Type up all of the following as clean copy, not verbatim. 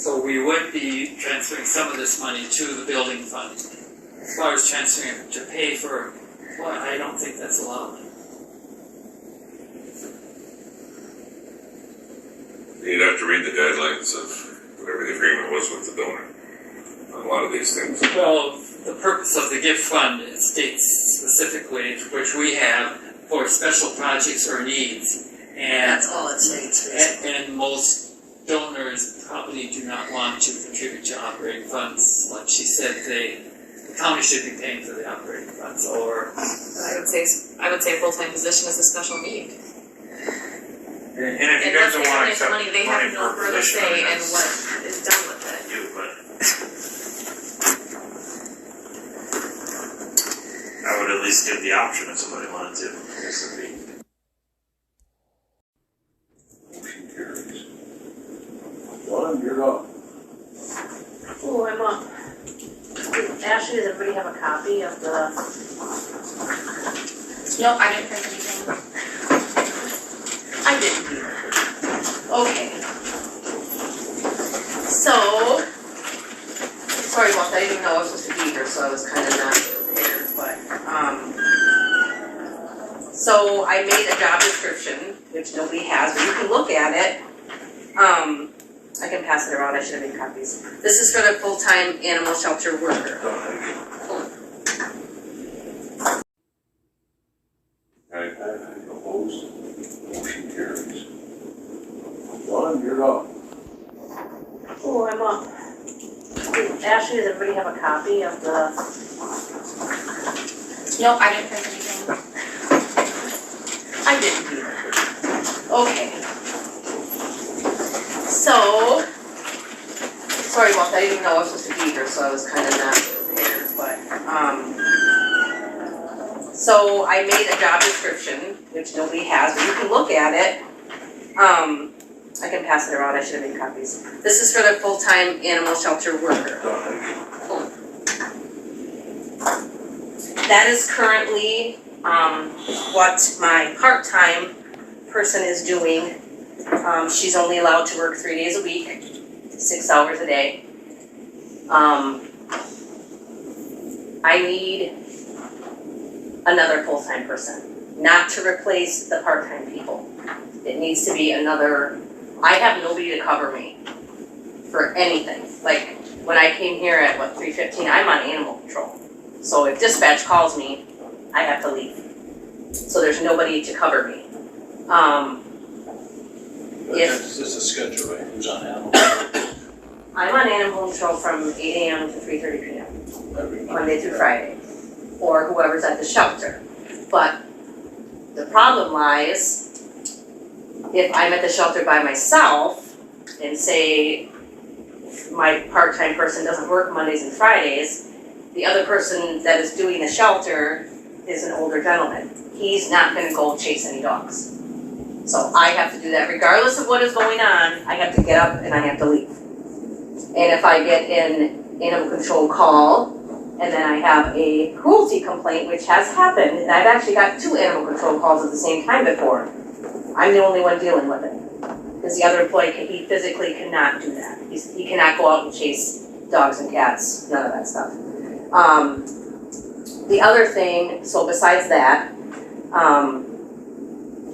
So we would be transferring some of this money to the building fund. As far as transferring it to pay for, well, I don't think that's allowed. You'd have to read the guidelines of whatever the agreement was with the donor on a lot of these things. Well, the purpose of the gift fund, it states specifically, which we have, for special projects or needs. And that's all it states. And most donors probably do not want to contribute to operating funds. Like she said, the county should be paying for the operating funds, or I would say full-time position is a special need. And if you guys don't want to accept money, they have no for a further position, say in that's what is done with it. you, but I would at least give the option if somebody wanted to. This would be. Motion carries. John, you're up. Oh, I'm up. Ashley, does everybody have a copy of the? No, I didn't print anything. I didn't either. Okay. So, sorry about that, I didn't even know I was supposed to be here, so I was kind of not prepared, but, so I made a job description, which nobody has, but you can look at it. I can pass it around, I should have made copies. This is for the full-time animal shelter worker. Aye. Opposed? Motion carries. John, you're up. Oh, I'm up. Ashley, does everybody have a copy of the? No, I didn't print anything. I didn't either. Okay. So, sorry about that, I didn't even know I was supposed to be here, so I was kind of not prepared, but, so I made a job description, which nobody has, but you can look at it. I can pass it around, I should have made copies. This is for the full-time animal shelter worker. That is currently, what my part-time person is doing. She's only allowed to work 3 days a week, 6 hours a day. I need another full-time person, not to replace the part-time people. It needs to be another, I have nobody to cover me for anything. Like, when I came here at, 3:15, I'm on animal control. So if dispatch calls me, I have to leave. So there's nobody to cover me. This is a schedule, right? Who's on animal? I'm on animal control from 8 AM to 3:30 PM, Every Monday through Friday, or whoever's at the shelter. But the problem lies, if I'm at the shelter by myself, and say my part-time person doesn't work Mondays and Fridays, the other person that is doing the shelter is an older gentleman. He's not gonna go chase any dogs. So I have to do that regardless of what is going on. I have to get up and I have to leave. And if I get an animal control call, and then I have a cruelty complaint, which has happened, and I've actually got 2 animal control calls at the same time before. I'm the only one dealing with it. Because the other employee, he physically cannot do that. He cannot go out and chase dogs and cats, none of that stuff. The other thing, so besides that,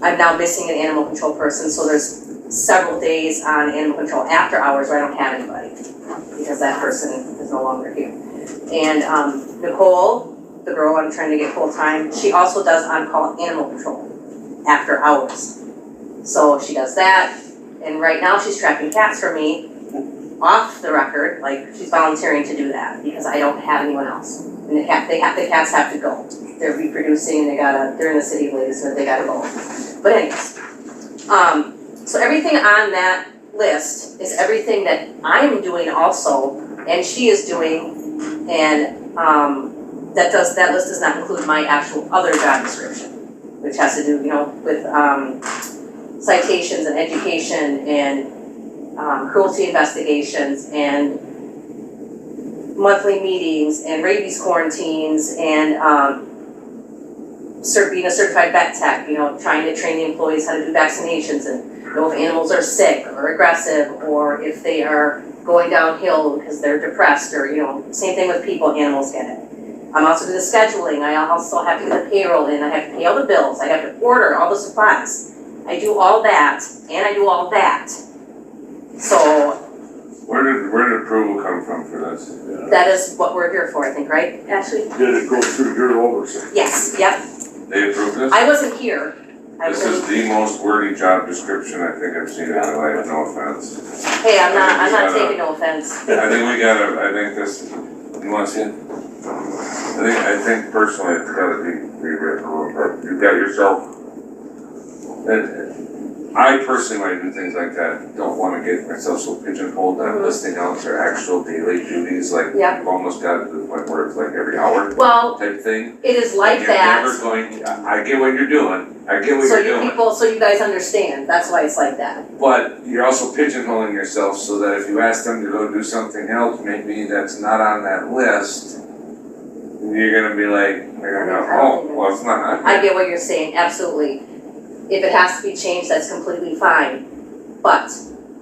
I'm now missing an animal control person, so there's several days on animal control after hours where I don't have anybody, because that person is no longer here. And Nicole, the girl I'm trying to get full-time, she also does on-call animal control after hours. So she does that, and right now she's trapping cats for me off the record, like she's volunteering to do that because I don't have anyone else. And the cats have to go. They're reproducing and they're in the city of Ladies, so they gotta go. But anyways, so everything on that list is everything that I'm doing also, and she is doing, and that list does not include my actual other job description, which has to do, with citations and education and cruelty investigations and monthly meetings and rabies quarantines and being a certified vet tech, trying to train the employees how to do vaccinations and know if animals are sick or aggressive or if they are going downhill because they're depressed or, same thing with people, animals get it. I'm also do the scheduling, I also have to get the payroll in, I have to pay all the bills, I have to order all the supplies. I do all that, and I do all that. So Where did approval come from for this? that is what we're here for, I think, right, Ashley? Did it go through your oversight? Yes, yep. They approved this? I wasn't here. I This was is the most wordy job description I think I've seen in my life, no offense. Hey, I'm not taking no offense. I think this, you wanna see it? I think personally it's gotta be rewritten a little bit. You've got yourself, and I personally, when I do things like that, don't wanna get myself so pigeonholed that I'm listing out their actual daily duties, like Yep. you've almost got to the point where it's like every hour Well, type thing. it is like You're that. never going, I get what you're doing, I get what So you're doing. so you guys understand, that's why it's like that. But you're also pigeonholing yourself so that if you ask them to go do something else, maybe that's not on that list, you're gonna be like, they're gonna go, oh, well, it's not. I get what you're saying, absolutely. If it has to be changed, that's completely fine. But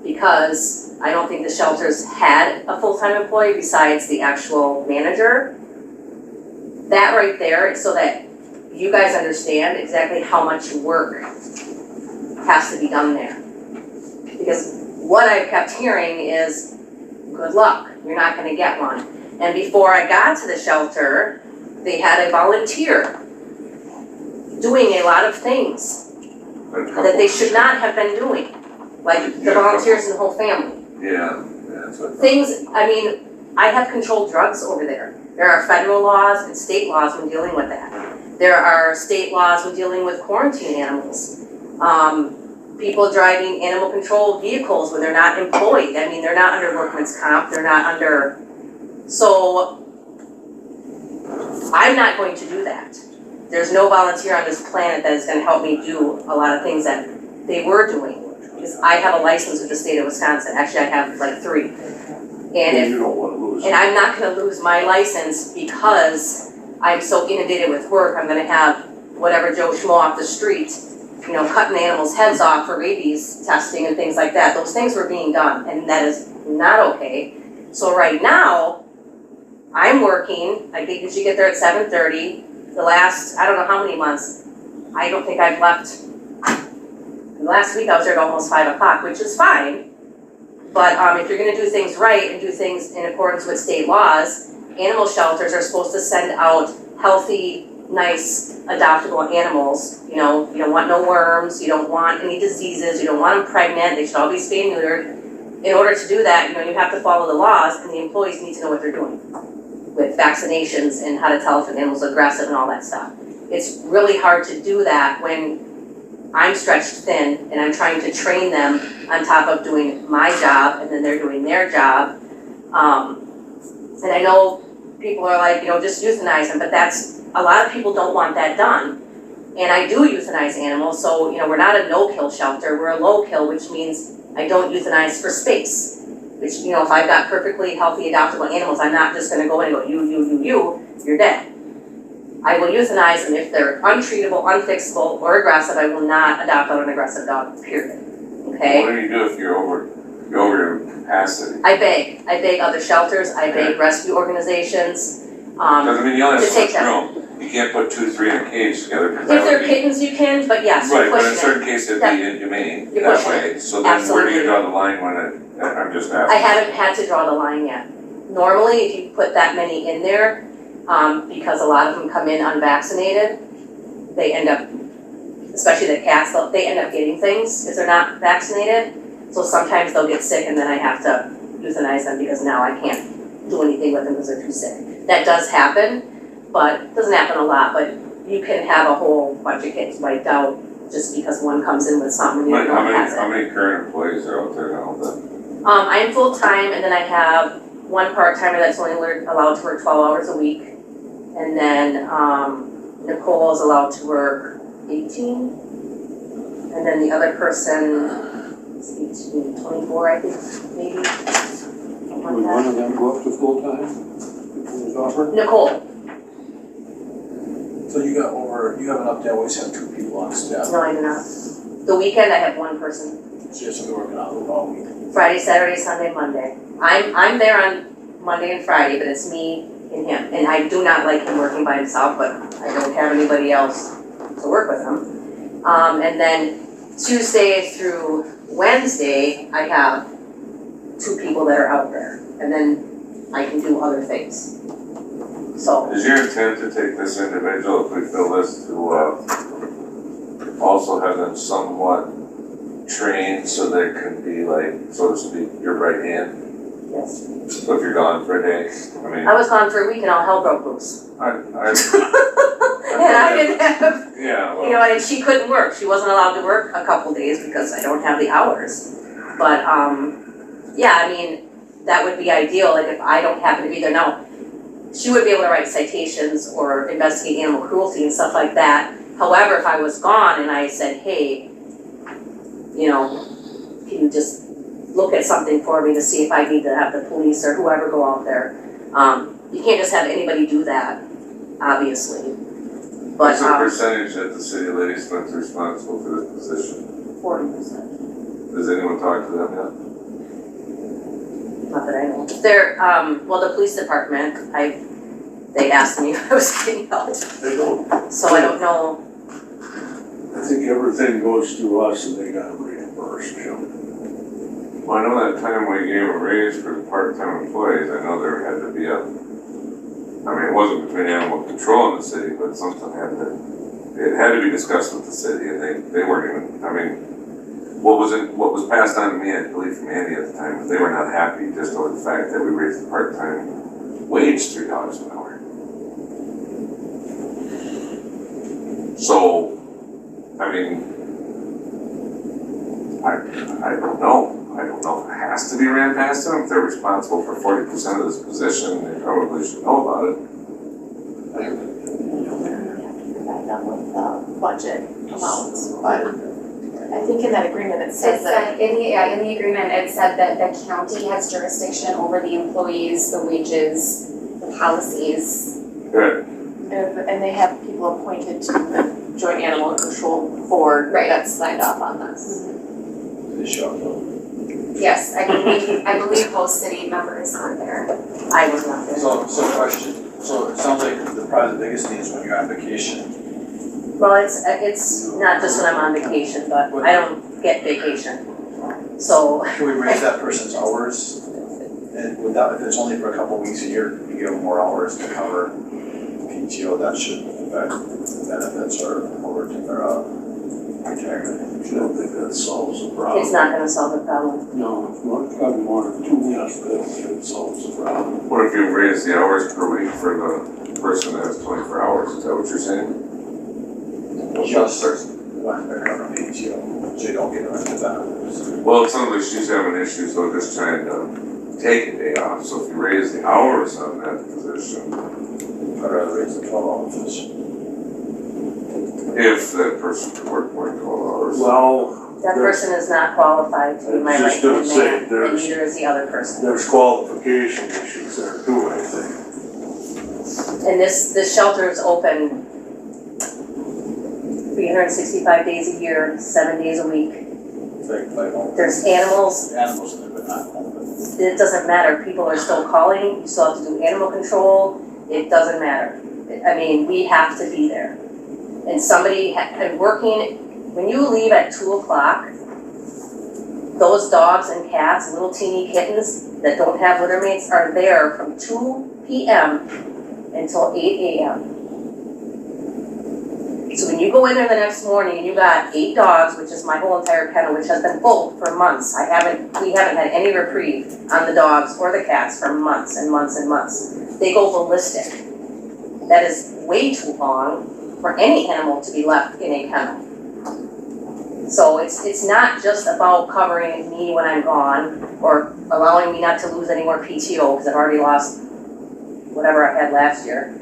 because I don't think the shelters had a full-time employee besides the actual manager, that right there is so that you guys understand exactly how much work has to be done there. Because what I kept hearing is, good luck, you're not gonna get one. And before I got to the shelter, they had a volunteer doing a lot of things that they should not have been doing, like the volunteers and the whole family. Yeah, that's what. Things, I have controlled drugs over there. There are federal laws and state laws when dealing with that. There are state laws when dealing with quarantine animals. People driving animal control vehicles when they're not employed. They're not under workman's comp, they're not under, so I'm not going to do that. There's no volunteer on this planet that is gonna help me do a lot of things that they were doing. Because I have a license with the state of Wisconsin, actually I have like 3. And You don't wanna lose. and I'm not gonna lose my license because I'm so inundated with work, I'm gonna have whatever Joe Schmo off the street, cutting animals' heads off for rabies testing and things like that. Those things were being done, and that is not okay. So right now, I'm working, I usually get there at 7:30. The last, I don't know how many months, I don't think I've left. Last week I was there at almost 5 o'clock, which is fine. But if you're gonna do things right and do things in accordance with state laws, animal shelters are supposed to send out healthy, nice, adoptable animals. You don't want no worms, you don't want any diseases, you don't want them pregnant, they should all be spayed and neutered. In order to do that, you have to follow the laws, and the employees need to know what they're doing with vaccinations and how to tell if an animal's aggressive and all that stuff. It's really hard to do that when I'm stretched thin and I'm trying to train them on top of doing my job, and then they're doing their job. And I know people are like, just euthanize them, but a lot of people don't want that done. And I do euthanize animals, so, we're not a no-kill shelter, we're a low-kill, which means I don't euthanize for space. Which, if I've got perfectly healthy adoptable animals, I'm not just gonna go in and go, you're dead. I will euthanize them if they're untreatable, unfixable, or aggressive. I will not adopt out an aggressive dog, period. Okay? What do you do if you're over your capacity? I beg other shelters, I beg rescue organizations, Because you only have to so take much them. room. You can't put 2, 3 in a cage together. 'Cause If that would they're be- kittens, you can, but yes, you're Right, but in pushing it. certain cases it'd Yeah. be inhumane You're that pushing way. So then where do Absolutely. you draw the line when I'm just asking? I haven't had to draw the line yet. Normally, if you put that many in there, because a lot of them come in unvaccinated, they end up, especially the cats, they end up getting things if they're not vaccinated. So sometimes they'll get sick and then I have to euthanize them because now I can't do anything with them because they're too sick. That does happen, but it doesn't happen a lot, but you can have a whole bunch of kittens wiped out just because one comes in with something and the other one has it. How many current employees are out there now then? I'm full-time, and then I have one part-timer that's only allowed to work 12 hours a week. And then, Nicole is allowed to work 18. And then the other person is 18, 24, I think, maybe. Something Would like one that. of them go up to full-time? If it was offered? Nicole, So you have enough to always have 2 people on staff. no, I do not. The weekend, I have one person. She has to be working out all week. Friday, Saturday, Sunday, Monday. I'm there on Monday and Friday, but it's me and him. And I do not like him working by himself, but I don't have anybody else to work with him. And then Tuesday through Wednesday, I have 2 people that are out there. And then I can do other things. So, Is your intent to take this individual, if we fill this, to, also have them somewhat trained so they can be like, so to speak, your right hand? yes. So if you're gone for a day, I mean, I was gone for a week and all hell broke loose. And I didn't have, yeah, you know, and she couldn't work. She wasn't allowed to work a couple days because I don't have the hours. But, yeah, I mean, that would be ideal, like if I don't happen to be there. Now, she would be able to write citations or investigate animal cruelty and stuff like that. However, if I was gone and I said, hey, you know, can you just look at something for me to see if I need to have the police or whoever go out there. You can't just have anybody do that, obviously. But, what's the percentage that the city of Ladysmith's responsible for this position? 40%. Does anyone talk to them yet? Not that I know. They're, well, the police department, they asked me if I was getting help, They don't, so I don't know. I think everything goes through us and they gotta reimburse, you know. Well, I know that time we gave a raise for the part-time employees, I know there had to be a, I mean, it wasn't between animal control and the city, but something had to, it had to be discussed with the city, and they weren't even, I mean, what was passed on to me, I believe from Andy at the time, was they were not happy just over the fact that we raised the part-time wage $3 an hour. So, I mean, I don't know. I don't know if it has to be ran past them. If they're responsible for 40% of this position, they probably should know about it. Back up with the budget amounts, but I think in that agreement it says It that. said, in the agreement, it said that the county has jurisdiction over the employees, the wages, the policies. Good. And they have people appointed to the Joint Animal Control Board Right. that signed off on this. They shut up. Yes, I believe both city members are there. I was not there. So question, so it sounds like probably the biggest thing is when you're on vacation. Well, it's not just when I'm on vacation, but I don't get vacation. So, Can we raise that person's hours? And without, if it's only for a couple of weeks a year, you give them more hours to cover PTO, that shouldn't affect benefits or retirement. I don't think that solves the problem. it's not gonna solve the problem. No, probably more than 2 weeks, but I don't think it solves the problem. What if you raise the hours per week for the person that has 24 hours? Is that what you're saying? Just when they're covering PTO, so you don't get into that. Well, it sounds like she's having issues, though, just trying to take a day off. So if you raise the hours on that position, I'd rather raise the 12-hour position. if that person could work more than 12 hours. Well, That person is not qualified to be my I was right just gonna hand say, man, and there's- neither is the other person. there's qualification issues there too, I think. And this shelter is open 365 days a year, 7 days a week. Like home. There's animals, Animals in there, but not home. it doesn't matter, people are still calling, you still have to do animal control, it doesn't matter. I mean, we have to be there. And somebody and working, when you leave at 2 o'clock, those dogs and cats, little teeny kittens that don't have litter mates are there from 2 p.m. until 8 a.m. So when you go in there the next morning and you got 8 dogs, which is my whole entire kennel, which has been full for months, we haven't had any reprieve on the dogs or the cats for months and months and months. They go ballistic. That is way too long for any animal to be left in a kennel. So it's not just about covering me when I'm gone or allowing me not to lose any more PTO because I've already lost whatever I had last year.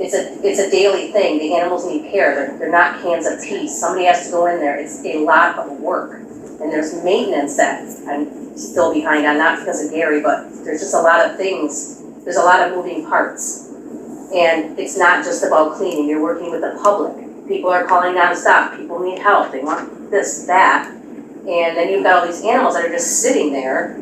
It's a daily thing. The animals need care. They're not cans of tea. Somebody has to go in there. It's a lot of work. And there's maintenance that I'm still behind on, not because of Gary, but there's just a lot of things. There's a lot of moving parts. And it's not just about cleaning. You're working with the public. People are calling nonstop. People need help. They want this, that. And then you've got all these animals that are just sitting there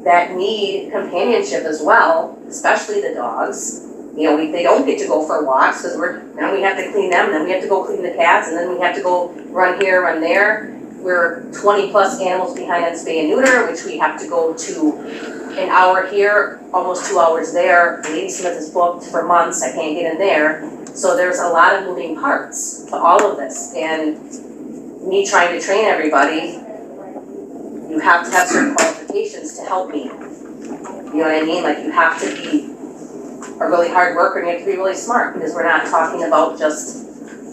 that need companionship as well, especially the dogs. You know, they don't get to go for walks because now we have to clean them, and then we have to go clean the cats, and then we have to go run here, run there. We're 20 plus animals behind on spay and neuter, which we have to go to an hour here, almost 2 hours there. Lady Smith is booked for months, I can't get in there. So there's a lot of moving parts to all of this, and me trying to train everybody, you have to have certain qualifications to help me. You know what I mean? Like, you have to be a really hard worker and you have to be really smart, because we're not talking about just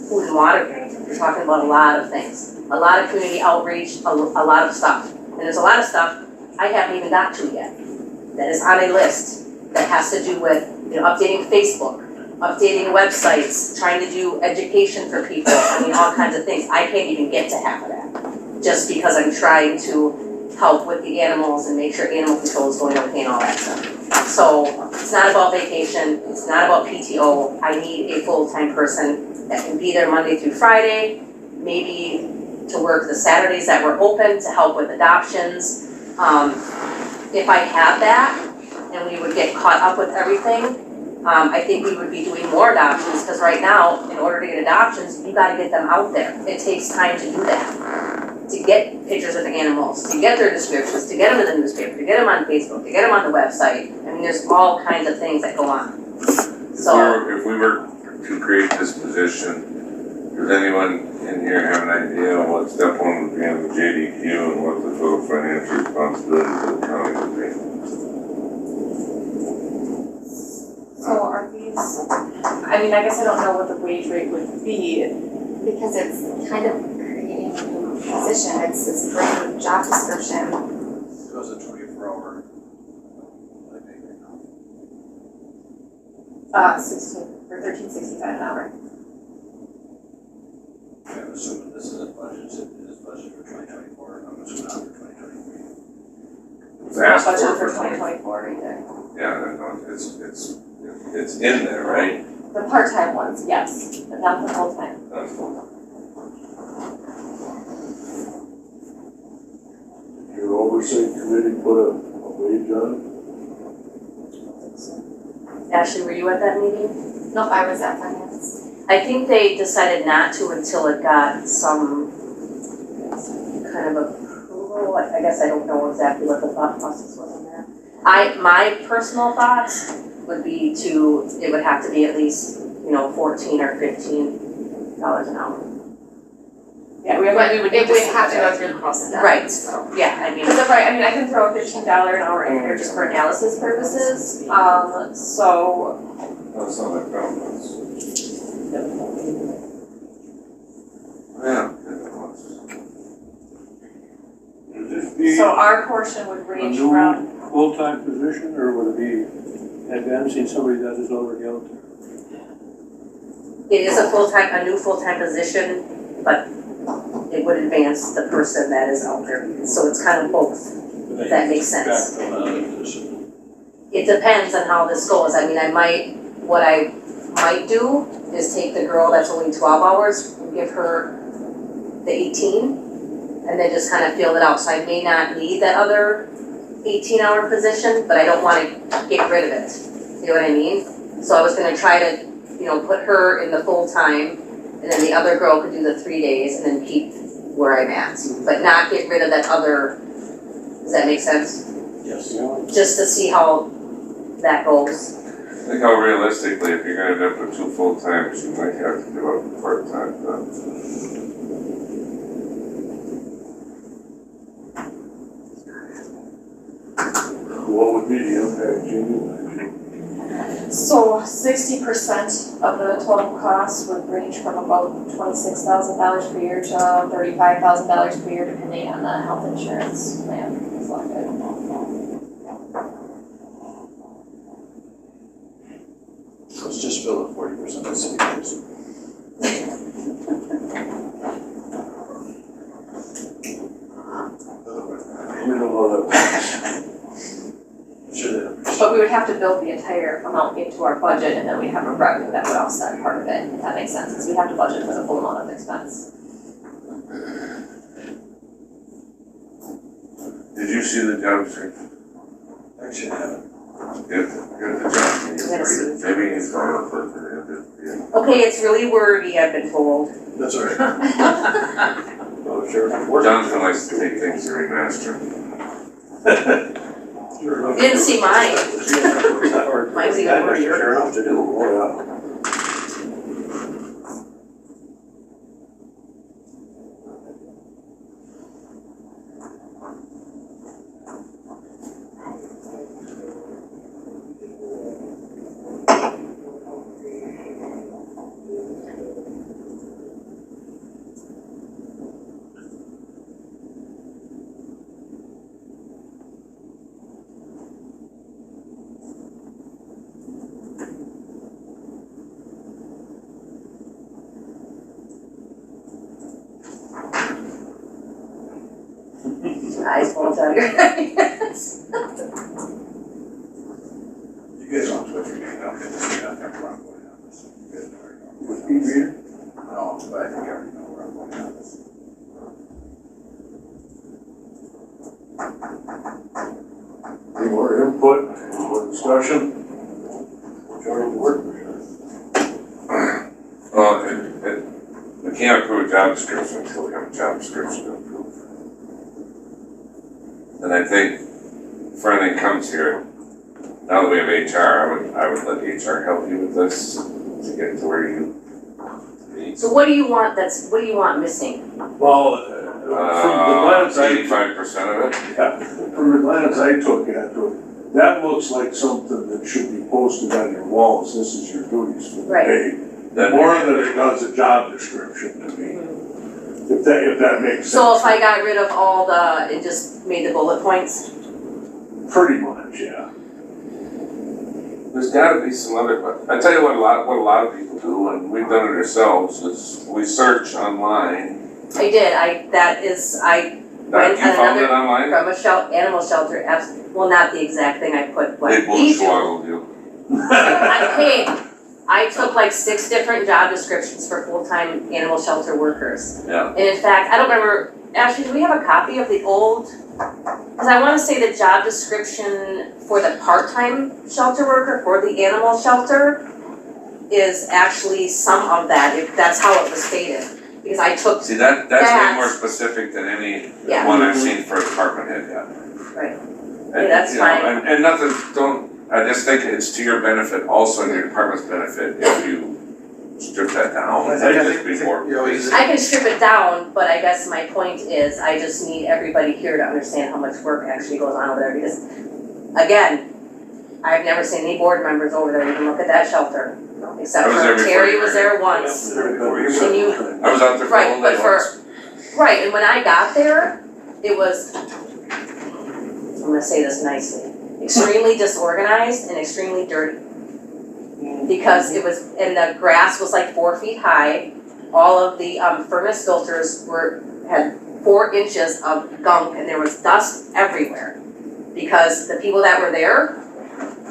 food and water. We're talking about a lot of things. A lot of community outreach, a lot of stuff. And there's a lot of stuff I haven't even got to yet that is on a list that has to do with, you know, updating Facebook, updating websites, trying to do education for people, I mean, all kinds of things. I can't even get to half of that, just because I'm trying to help with the animals and make sure animal control is going okay and all that stuff. So it's not about vacation, it's not about PTO. I need a full-time person that can be there Monday through Friday, maybe to work the Saturdays that we're open to help with adoptions. If I had that and we would get caught up with everything, I think we would be doing more adoptions, because right now, in order to get adoptions, you gotta get them out there. It takes time to do that. To get pictures of the animals, to get their descriptions, to get them in the newspaper, to get them on Facebook, to get them on the website. I mean, there's all kinds of things that go on. So, If we were to create this position, does anyone in here have an idea of what step one would be on the JDQ and what the total financial responsibility for the county would be? So are these, I mean, I guess I don't know what the wage rate would be, because it's kind of creating a new position, it's this brand new job description. It was a 24-hour, I think, right now. 13.65 an hour. I'm assuming this isn't budget, it is budget for 2024, I'm assuming not for 2023. It's Not asked budget for for 2024 either. Yeah, no, it's in there, right? The part-time ones, yes, but not the full-time. That's cool. Your oversight committee put a wage on Ashley, were you at that meeting? Nope, I was at finance. I think they decided not to until it got some kind of approval. I guess I don't know exactly what the thought process was on that. My personal thoughts would be it would have to be at least, $14 or $15 an hour. Yeah, we would It would have to go through the process. Right. So. Yeah, I mean. Because I can throw a $15 an hour in here just for analysis purposes, so. That's not like that. Yeah. Would this be So our portion would a range new from, full-time position, or would it be advancing somebody that is already out there? It is a new full-time position, but it would advance the person that is out there. So it's kind of both, if that makes sense. It depends on how this goes. I mean, what I might do is take the girl that's only 12 hours, and give her the 18, and then just kind of fill it out. So I may not need that other 18-hour position, but I don't want to get rid of it. You know what I mean? So I was gonna try to, put her in the full-time, and then the other girl could do the 3 days, and then keep where I'm at, but not get rid of that other, does that make sense? Yes. Just to see how that goes. Think how realistically, if you're gonna end up with 2 full-timers, you might have to give up part-time, What would be the impact, Jamie? so 60% of the total cost would range from about $26,000 per year to $35,000 per year, depending on the health insurance plan selected. So it's just fill it 40% of city days. You know how that works. Sure they appreciate. But we would have to build the entire amount into our budget, and then we'd have a revenue that would offset part of it, if that makes sense, because we have to budget for the full amount of expense. you see the job description? Actually, I haven't. Get the job. Maybe he's going to put it. Okay, it's really wordy, I've been told. That's all right. Oh, sure enough, work. Jonathan likes to take things and remaster. Sure enough. Didn't see mine. Mine's even That worse. Sure enough to do, oh, Eyes won't tell you. You guys on Twitter, you know, I'm probably on this. You guys know where I'm going. With e-reader? No, but I think I already know where I'm going on this. Any more input, any more discussion? Joining the work. Well, we can't approve a job description until we have a job description to approve. And I think if anything comes here, now that we have HR, I would let HR help you with this to get to where you need. So what do you want missing? Well, from the glance I, 85% of it. yeah, from the glance I took at it, that looks like something that should be posted on your walls, this is your duties for the Right. day. That- More than it does a job description to me, if that makes sense. So if I got rid of all and just made the bullet points? Pretty much, yeah. There's gotta be some other, I tell you what a lot of people do, and we've done it ourselves, is we search online. I did, I went You found on it online? from a animal shelter, well, not the exact thing I put, what They we do. bullswoggled you. I took like 6 different job descriptions for full-time animal shelter workers. Yeah. And in fact, I don't remember, Ashley, do we have a copy of the old? Because I want to say the job description for the part-time shelter worker for the animal shelter is actually some of that, if that's how it was stated. Because I took, See, that's That- way more specific than any Yeah. one I've seen for a department head yet. Right. And, Yeah, that's you know, fine. And nothing, I just think it's to your benefit, also and your department's benefit, if you strip that down, that'd just be more basic. I can strip it down, but I guess my point is, I just need everybody here to understand how much work actually goes on over there, because, again, I've never seen any board members over there even look at that shelter, except I was there for before Terry you was were there once. And you, I was out there for a Right, whole but day for- once. right, and when I got there, it was, I'm gonna say this nicely, extremely disorganized and extremely dirty. Because it was, and the grass was like 4 feet high, all of the furnace filters had 4 inches of gunk and there was dust everywhere. Because the people that were there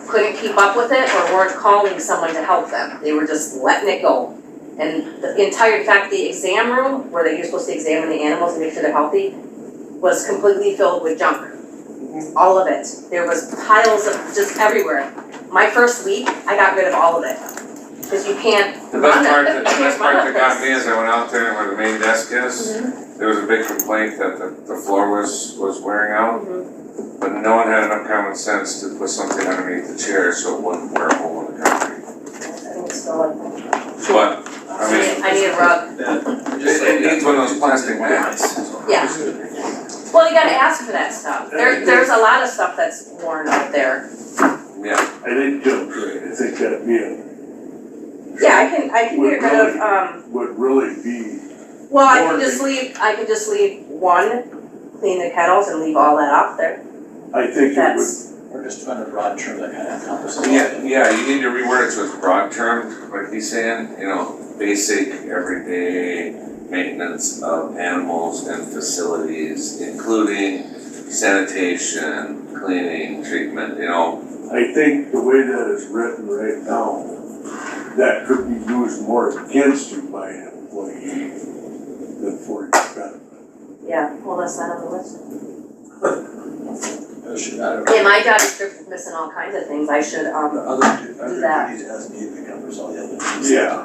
couldn't keep up with it or weren't calling someone to help them, they were just letting it go. And the entire, in fact, the exam room, where you're supposed to examine the animals and make sure they're healthy, was completely filled with junk. All of it. There was piles of just everywhere. My first week, I got rid of all of it. Because you can't The run best part, it, the you best can't part run that a got me place. is I went out there where the main desk is, there was a big complaint that the floor was wearing out. But no one had enough common sense to put something underneath the chair so it wouldn't wear a hole in the concrete. I think it's still like that. But, I mean, I need a rug. it needs one of those plastic mats. Yeah. Well, you gotta ask for that stuff. There's a lot of stuff that's worn out there. Yeah, I think Jim's right, I think that'd be Yeah, I can get rid of, would really be, well, I can just leave one, clean the kettles and leave all that up there. I think it would, That's, We're just trying to broad term that kind of encompasses. yeah, you need to reword it so it's broad termed, like he's saying, you know, basic, everyday maintenance of animals and facilities, including sanitation, cleaning, treatment, you know. I think the way that is written right now, that could be used more against you by an employee than for your benefit. yeah, well, that's not on the list. position, I don't. Yeah, my job description's missing all kinds of things, I should, Other that. duties as needed covers all the other duties. Yeah,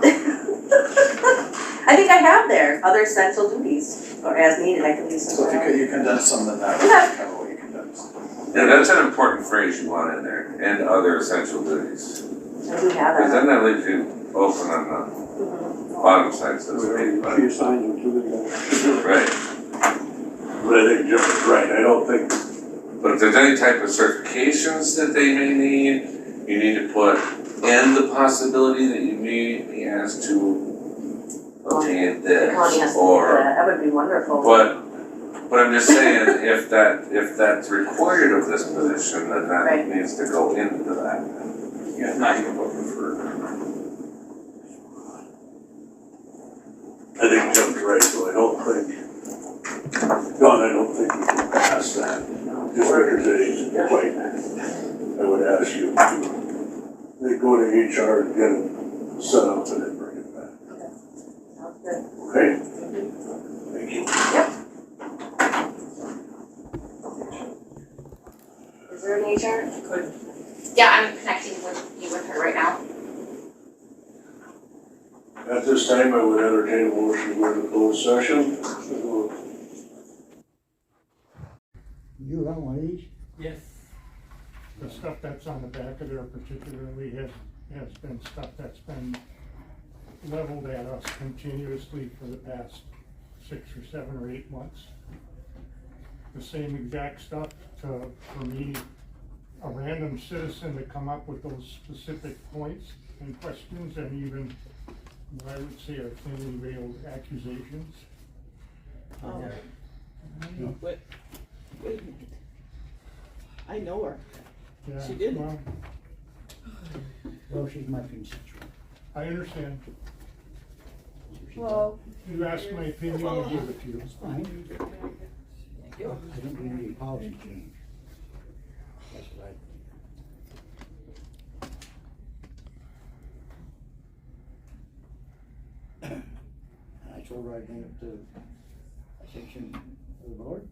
I think I have there, other essential duties, or as needed, I can use So if something else. you condense some, then that Yeah. would cover what you condensed. Yeah, that's an important phrase you want in there, and other essential duties. I do have Because that. then that leaves you open on Mhm. the bottom side, so to speak, but, she assigned you to the guy. right. But I think Jim is right, I don't think, But if there's any type of certifications that they may need, you need to put in the possibility that you may be asked to obtain The county has this, to do or, that, that would be wonderful. but I'm just saying, if that's required of this position, then that Right. needs to go into that. Yeah, not even looking for. I think Jim's right, so I don't think, Don, I don't think we can pass that. Just because it ain't quite, I would ask you to, they go to HR and get it set up and then bring it back, Sounds good. okay? Thank you. Is there an HR? Yeah, I'm connecting with you with her right now. At this time, I would entertain a motion to go into closed session. You got one of these? Yes. The stuff that's on the back of there particularly has been stuff that's been leveled at us continuously for the past 6 or 7 or 8 months. The same exact stuff for me, a random citizen to come up with those specific points and questions and even, what I would say are thinly veiled accusations. Wait a minute. I know her. Yeah, She didn't. Well, she's my constituent. I understand. Well, You asked my opinion, I give it to you. It's fine. I don't need any policy change. That's what I told her I'd bring it to attention of the board.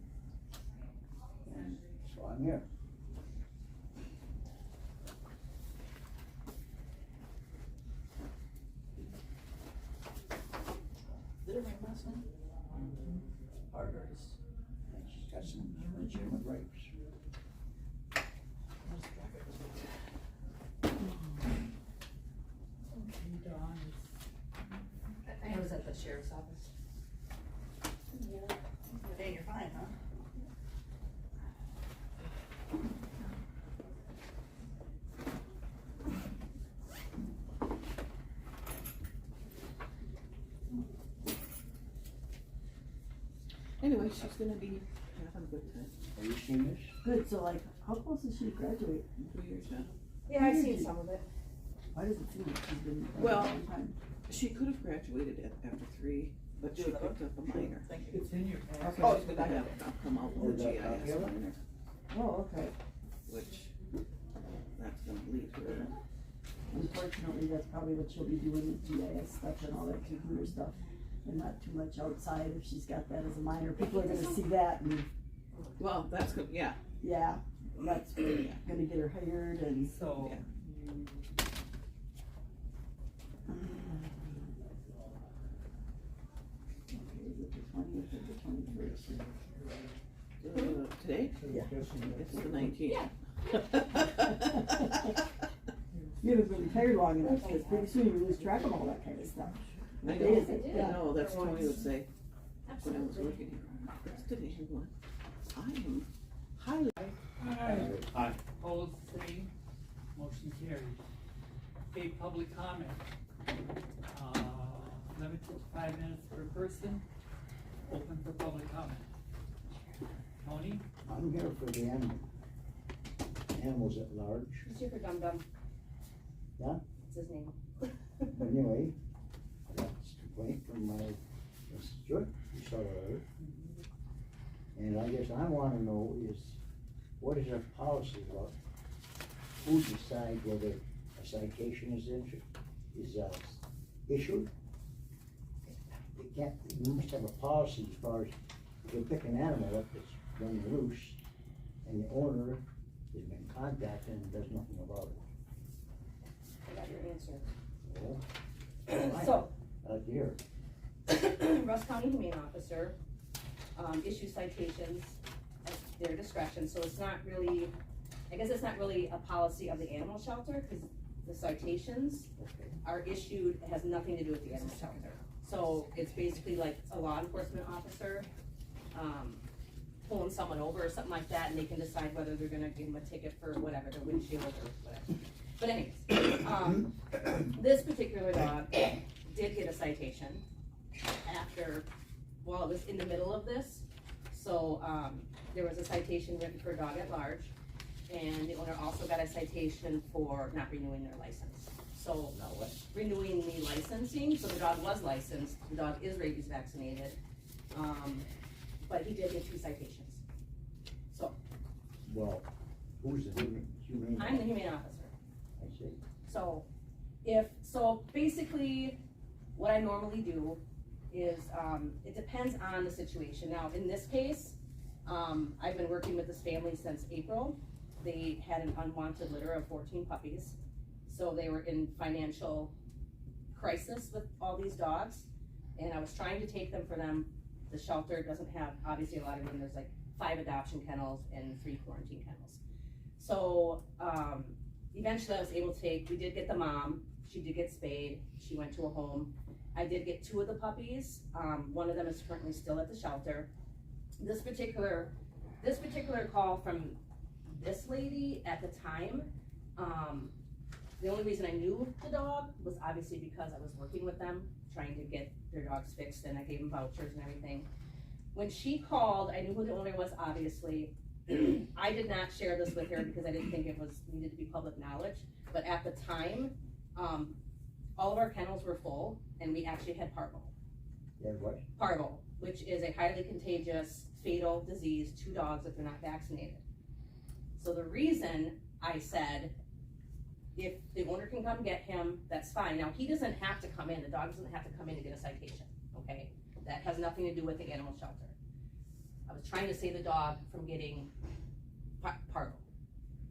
And so I'm here. Did it ring last night? Harder's. And she's got some legitimate rights. I was at the sheriff's office. Hey, you're fine, huh? Anyway, she's gonna be having a good time. Have you seen this? Good, so like, how close does she graduate? 3 years now. yeah, I've seen some of it. Why does it seem like she's been a long time? She could have graduated after 3, but she picked up a minor. It's in your Okay, she's gonna have, come out with a GIS minor, Oh, okay. Which, that's gonna lead her. Unfortunately, that's probably what she'll be doing with GIS stuff and all that computer stuff, and not too much outside if she's got that as a minor. People are gonna see that and, Well, that's good, yeah. yeah, that's gonna get her hired and. So. Yeah. Okay, is it the 20th or the 21st? Today? Yeah. It's the 19th. You haven't been retired long enough, because pretty soon you lose track of all that kind of stuff. I What know, day is it? I know, that's what Tony would say when I was working here. What's today, everyone? I am highly. Aye. Opposed, same, motion carries. Okay, public comment. Limited to 5 minutes per person, open for public comment. Tony? I'm here for the animals at large. Super Dum Dum. Yeah? That's his name. But anyway, I got this complaint from my constituent, you saw that earlier. And I guess I wanna know is, what is our policy about who decides whether a citation is issued? We must have a policy as far as, if you pick an animal up that's running loose, and the owner contact and does nothing about it. I got your answer. Well, So, I like to hear it. Russ County Humane Officer, issues citations at their discretion, so it's not really, I guess it's not really a policy of the animal shelter, cause the citations are issued, it has nothing to do with the animal shelter. So it's basically like a law enforcement officer, pulling someone over or something like that, and they can decide whether they're gonna give them a ticket for whatever, their windshield or whatever. But anyways, this particular dog did get a citation after, well, it was in the middle of this. So, there was a citation written for a dog at large, and the owner also got a citation for not renewing their license. So, renewing the licensing, so the dog was licensed, the dog is rabies vaccinated, but he did get 2 citations. So, Well, who's the humane? I'm the humane officer. I see. So, basically, what I normally do is, it depends on the situation. Now, in this case, I've been working with this family since April. They had an unwanted litter of 14 puppies. So they were in financial crisis with all these dogs. And I was trying to take them for them. The shelter doesn't have, obviously, a lot of room. There's like 5 adoption kennels and 3 quarantine kennels. So, eventually I was able to take, we did get the mom, she did get spayed, she went to a home. I did get 2 of the puppies, one of them is currently still at the shelter. This particular call from this lady at the time, the only reason I knew the dog was obviously because I was working with them, trying to get their dogs fixed, and I gave them vouchers and everything. When she called, I knew who the owner was, obviously. I did not share this with her because I didn't think it needed to be public knowledge, but at the time, all of our kennels were full, and we actually had parvo. Yeah, what? Parvo, which is a highly contagious, fatal disease to dogs if they're not vaccinated. So the reason I said, if the owner can come get him, that's fine. Now, he doesn't have to come in, the dog doesn't have to come in to get a citation, okay? That has nothing to do with the animal shelter. I was trying to save the dog from getting parvo.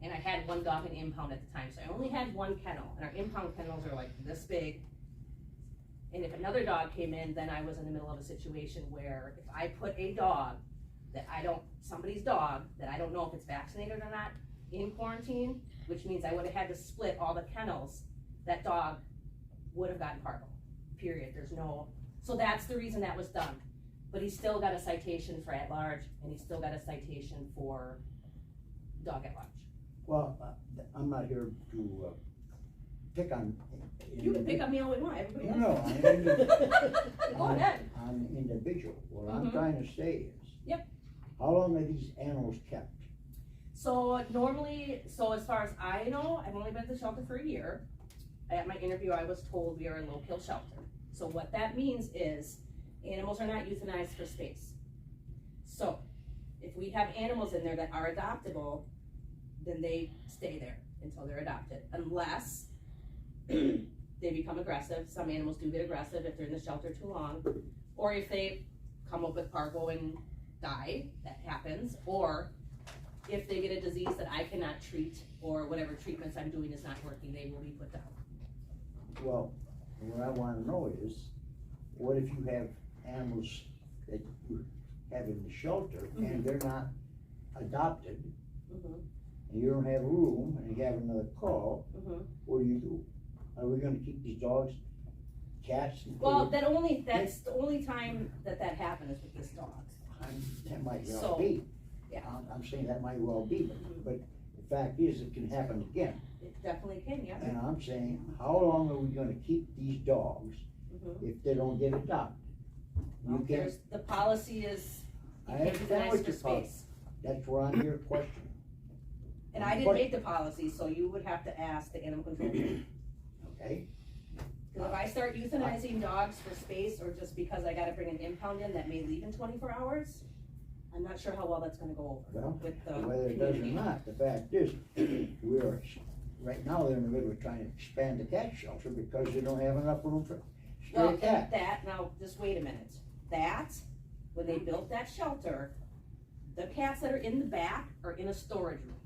And I had 1 dog in impound at the time, so I only had 1 kennel, and our impound kennels are like this big. And if another dog came in, then I was in the middle of a situation where if I put a dog that somebody's dog, that I don't know if it's vaccinated or not, in quarantine, which means I would have had to split all the kennels, that dog would have gotten parvo, period. So that's the reason that was done. But he still got a citation for at large, and he still got a citation for dog at large. Well, I'm not here to pick on. You can pick on me all you want, everybody else. No, Go ahead. I'm an individual. What I'm trying to say is. Yep. How long are these animals kept? So normally, as far as I know, I've only been at the shelter for a year. At my interview, I was told we are a low-kill shelter. So what that means is animals are not euthanized for space. So if we have animals in there that are adoptable, then they stay there until they're adopted, unless they become aggressive. Some animals do get aggressive if they're in the shelter too long, or if they come up with parvo and die, that happens, or if they get a disease that I cannot treat, or whatever treatments I'm doing is not working, they will be put down. Well, what I wanna know is, what if you have animals that you have in the shelter and they're not adopted, and you don't have room, and you have another call, what do? Are we gonna keep these dogs, cats? Well, that's the only time that happened is with this dog. That might well be. Yeah. I'm saying that might well be, but the fact is, it can happen again. It definitely can, yeah. And I'm saying, how long are we gonna keep these dogs if they don't get adopted? You can't, The policy is, you I can't understand euthanize what for your policy, space. that's where I'm here questioning. And I didn't make the policy, so you would have to ask the animal control. Okay? Because if I start euthanizing dogs for space, or just because I gotta bring an impound in that may leave in 24 hours, I'm not sure how well that's gonna go over Well, with the whether it does or community. not, the fact is, right now, they're in the middle of trying to expand the cat shelter because they don't have enough room for Well, stray and cats. now, just wait a minute. When they built that shelter, the cats that are in the back are in a storage room.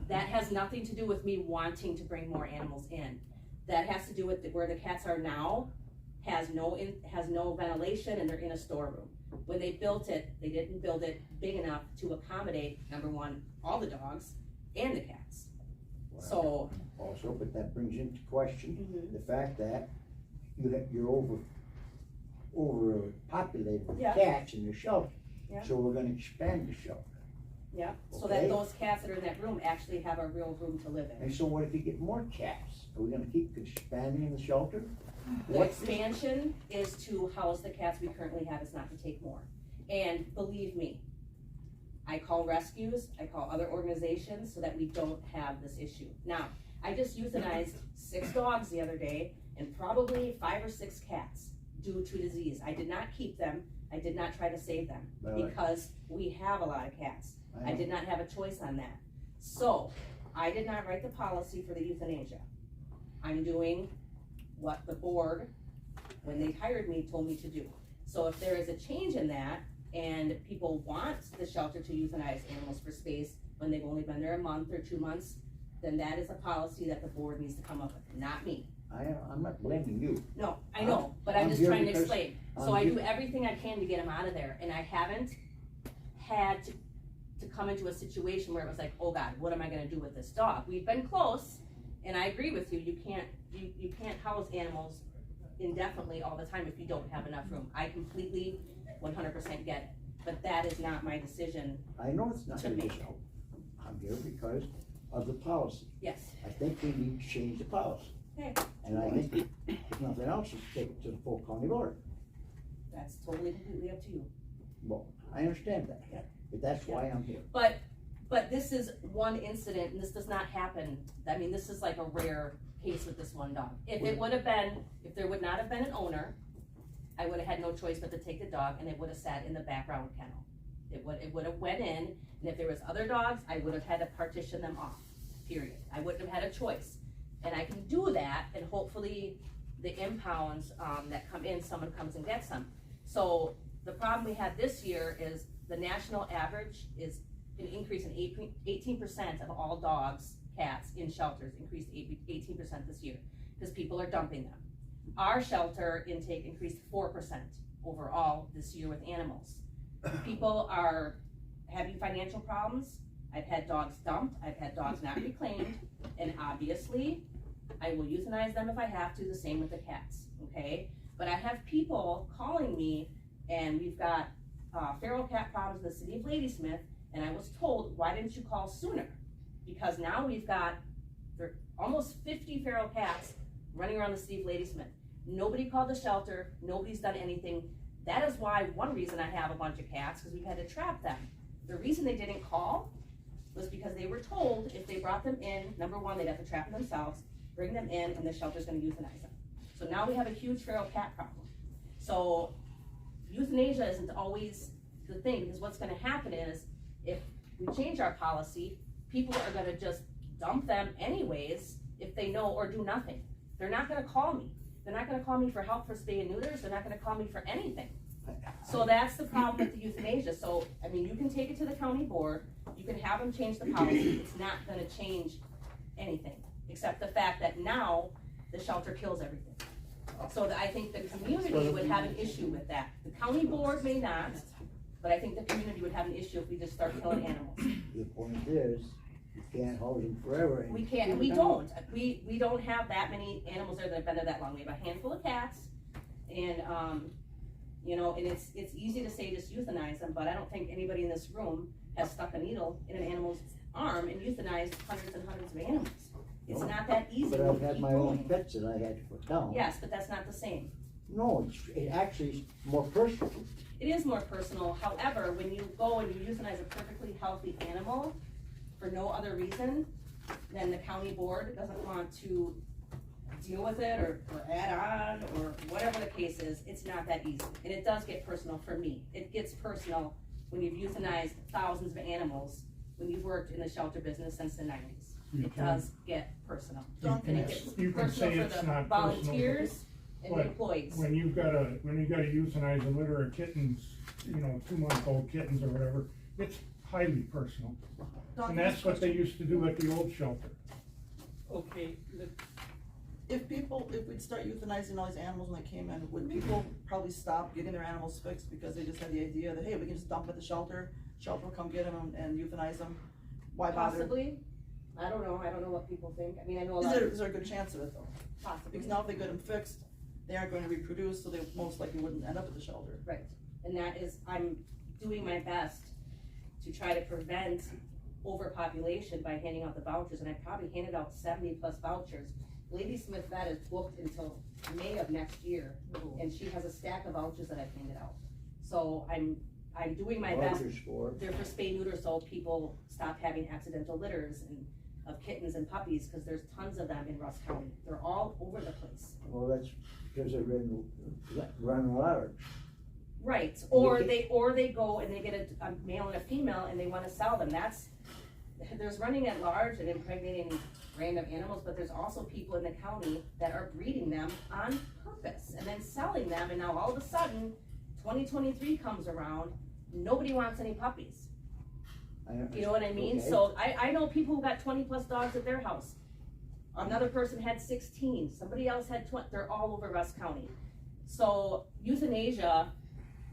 That has nothing to do with me wanting to bring more animals in. That has to do with where the cats are now, has no ventilation, and they're in a storeroom. When they built it, they didn't build it big enough to accommodate, number one, all the dogs and the cats. So. Also, but that brings into question Mhm. the fact that you're overpopulated with Yeah. cats in the shelter. Yeah. So we're gonna expand the shelter. Yeah, so that Okay. those cats that are in that room actually have a real room to live in. And so what if you get more cats? Are we gonna keep expanding the shelter? The What's this? expansion is to house the cats we currently have, it's not to take more. And believe me, I call rescues, I call other organizations so that we don't have this issue. Now, I just euthanized 6 dogs the other day and probably 5 or 6 cats due to disease. I did not keep them, I did not try to save them, Right. because we have a lot of cats. I know. did not have a choice on that. So, I did not write the policy for the euthanasia. I'm doing what the board, when they hired me, told me to do. So if there is a change in that, and people want the shelter to euthanize animals for space when they've only been there a month or 2 months, then that is a policy that the board needs to come up with, not me. I'm not blaming you. No, I know, but I'm I'm just here trying to because explain. So I do everything I can to get them out of there, and I haven't had to come into a situation where it was like, oh God, what am I gonna do with this dog? We've been close, and I agree with you, you can't house animals indefinitely all the time if you don't have enough room. I completely 100% get it, but that is not my decision. I know it's not To your me. decision. I'm here because of the policy. Yes, I think we need to change the policy. okay, And I think if nothing else, is take it to the full county board. that's totally completely up to you. Well, I understand that, Yeah. but that's why I'm here. But this is one incident, and this does not happen, I mean, this is like a rare case with this one dog. If there would not have been an owner, I would have had no choice but to take the dog, and it would have sat in the background kennel. It would have went in, and if there was other dogs, I would have had to partition them off, period. I wouldn't have had a choice. And I can do that, and hopefully the impounds, that come in, someone comes and gets them. So the problem we had this year is the national average is an increase in 18% of all dogs, cats in shelters, increased 18% this year, because people are dumping them. Our shelter intake increased 4% overall this year with animals. People are having financial problems. I've had dogs dumped, I've had dogs not reclaimed, and obviously, I will euthanize them if I have to, the same with the cats, okay? But I have people calling me, and we've got feral cat problems in the city of Ladysmith, and I was told, why didn't you call sooner? Because now we've got almost 50 feral cats running around the city of Ladysmith. Nobody called the shelter, nobody's done anything. That is why, one reason I have a bunch of cats, because we've had to trap them. The reason they didn't call was because they were told if they brought them in, number one, they'd have to trap them themselves, bring them in, and the shelter's gonna euthanize them. So now we have a huge feral cat problem. So euthanasia isn't always the thing, because what's gonna happen is, if we change our policy, people are gonna just dump them anyways if they know, or do nothing. They're not gonna call me. They're not gonna call me for help for spay and neuters, they're not gonna call me for anything. So that's the problem with the euthanasia. So, I mean, you can take it to the county board, you can have them change the policy, it's not gonna change anything, except the fact that now the shelter kills everything. So I think the community would have an issue with that. The county board may not, but I think the community would have an issue if we just start killing animals. The point is, you can't hold them forever. We can't, and we don't. We don't have that many animals there that have been there that long. We have a handful of cats, and, you know, and it's easy to say just euthanize them, but I don't think anybody in this room has stuck a needle in an animal's arm and euthanized hundreds and hundreds of animals. It's not that easy. But to I've had keep my own going. pets that I had to put down. Yes, but that's not the same. No, it actually is more personal. It is more personal, however, when you go and you euthanize a perfectly healthy animal for no other reason, then the county board doesn't want to deal with it or add on or whatever the case is, it's not that easy. And it does get personal for me. It gets personal when you've euthanized thousands of animals, when you've worked in the shelter business since the 90s. It does get personal. And it gets personal for the volunteers and the employees. When you gotta euthanize a litter of kittens, you know, 2-month-old kittens or whatever, it's highly personal. And that's what they used to do at the old shelter. Okay, If we'd start euthanizing all these animals when they came in, would people probably stop getting their animals fixed because they just had the idea that, hey, we can just dump at the shelter will come get them and euthanize them? Why bother? Possibly, I don't know what people think, I mean, I know a lot of. Is there a good chance of it though? Possibly. Because now if they get them fixed, they aren't going to reproduce, so they most likely wouldn't end up at the shelter. Right, and that is, I'm doing my best to try to prevent overpopulation by handing out the vouchers, and I probably handed out 70+ vouchers. Lady Smith vet is booked until May of next year, and she has a stack of vouchers that I've handed out. So I'm doing my best. Vouchers for? They're for spay neuter, so people stop having accidental litters and of kittens and puppies, because there's tons of them in Russ County. They're all over the place. Well, that's because they're running large. Right, or they go and they get a male and a female and they wanna sell them. There's running at large and impregnating random animals, but there's also people in the county that are breeding them on purpose and then selling them, and now all of a sudden, 2023 comes around, nobody wants any puppies. You know what I mean? Okay. So I know people who got 20+ dogs at their house. Another person had 16, somebody else had 20, they're all over Russ County. So euthanasia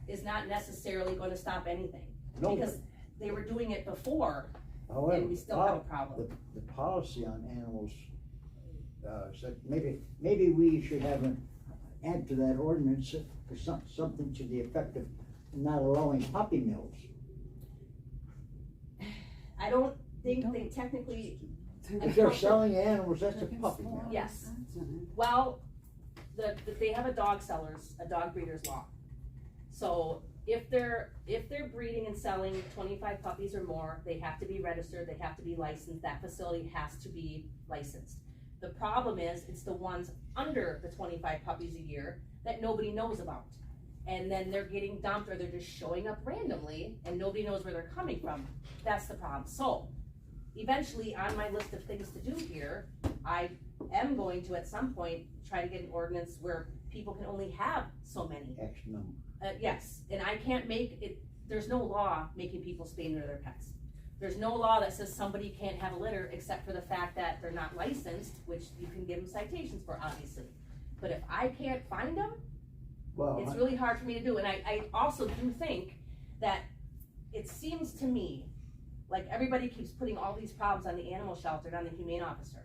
is not necessarily gonna stop anything. No. Because they were doing it before, However, and we still have a problem. The policy on animals, so maybe we should add to that ordinance for something to the effect of not allowing puppy mills. I don't think they technically. If they're selling animals, that's a puppy mill. Yes. Well, they have a dog breeder's law. So if they're breeding and selling 25 puppies or more, they have to be registered, they have to be licensed, that facility has to be licensed. The problem is, it's the ones under the 25 puppies a year that nobody knows about. And then they're getting dumped, or they're just showing up randomly and nobody knows where they're coming from. That's the problem. So eventually, on my list of things to do here, I am going to at some point try to get an ordinance where people can only have so many. X number. Yes, and I can't make it, there's no law making people spay neuter their pets. There's no law that says somebody can't have a litter except for the fact that they're not licensed, which you can give them citations for, obviously. But if I can't find them, it's really hard for me to do. And I also do think that it seems to me like everybody keeps putting all these problems on the animal shelter and on the humane officer.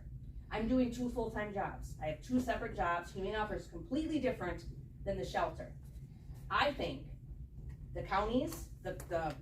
I'm doing 2 full-time jobs. I have 2 separate jobs. Humane officer is completely different than the shelter. I think the counties, the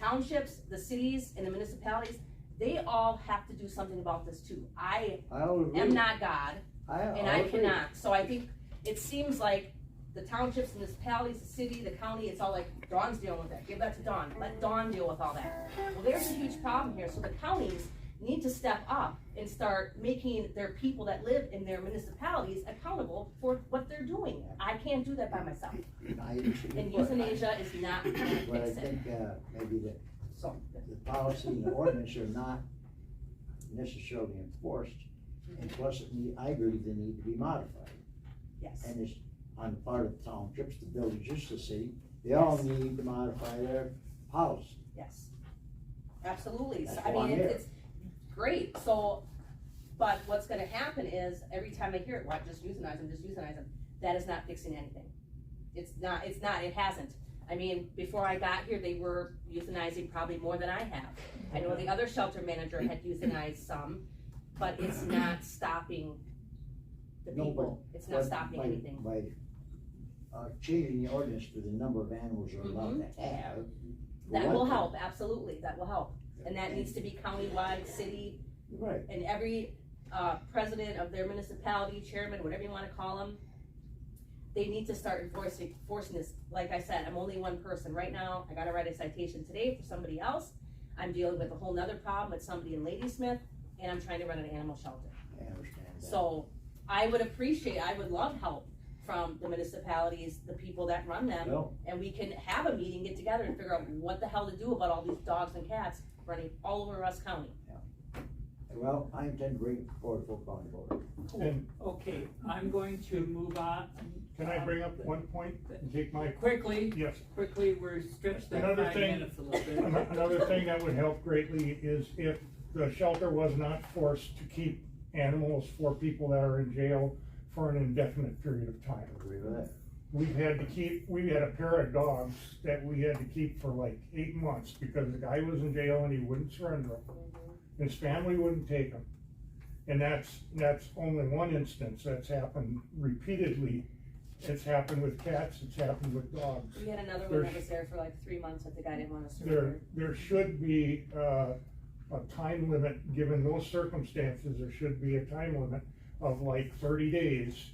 townships, the cities, and the municipalities, they all have to do something about this too. I am not God, and I cannot. So I think it seems like the townships, the municipalities, the city, the county, it's all like, Dawn's dealing with that. Give that to Dawn. Let Dawn deal with all that. Well, there's a huge problem here. So the counties need to step up and start making their people that live in their municipalities accountable for what they're doing. I can't do that by myself. And euthanasia is not going to But I fix it. think maybe the policy and the ordinance are not necessarily enforced, and plus I agree they need to be modified. Yes. And it's on the part of the townships, the villages, just the city, they all need to modify their policy. Yes. Absolutely. So, That's I why I'm mean, here. it's great. So, but what's gonna happen is every time I hear it, well, just euthanize them, that is not fixing anything. It hasn't. I mean, before I got here, they were euthanizing probably more than I have. I know the other shelter manager had euthanized some, but it's not stopping the people. It's not stopping anything. By changing the ordinance to the number of animals they're allowed to have. That will help, absolutely, that will help. And that needs to be countywide, city, Right. and every president of their municipality, chairman, whatever you wanna call them, they need to start enforcing this. Like I said, I'm only one person right now. I gotta write a citation today for somebody else. I'm dealing with a whole nother problem with somebody in Ladysmith, and I'm trying to run an animal shelter. I understand that. So I would love help from the municipalities, the people that run them, Well, and we can have a meeting, get together and figure out what the hell to do about all these dogs and cats running all over Russ County. Well, I intend to bring it forward full county board. And Okay, I'm going to move on. can I bring up one point and take my, Quickly, yes. we're stretched that Another 5 thing- minutes a little bit. Another thing that would help greatly is if the shelter was not forced to keep animals for people that are in jail for an indefinite period of time. Agree with that. We had a pair of dogs that we had to keep for like 8 months because the guy was in jail and he wouldn't surrender them. His family wouldn't take him. And that's only one instance. That's happened repeatedly. It's happened with cats, it's happened with dogs. We had another one that was there for like 3 months that the guy didn't wanna There, surrender. there should be a time limit, given those circumstances, there should be a time limit of like 30 days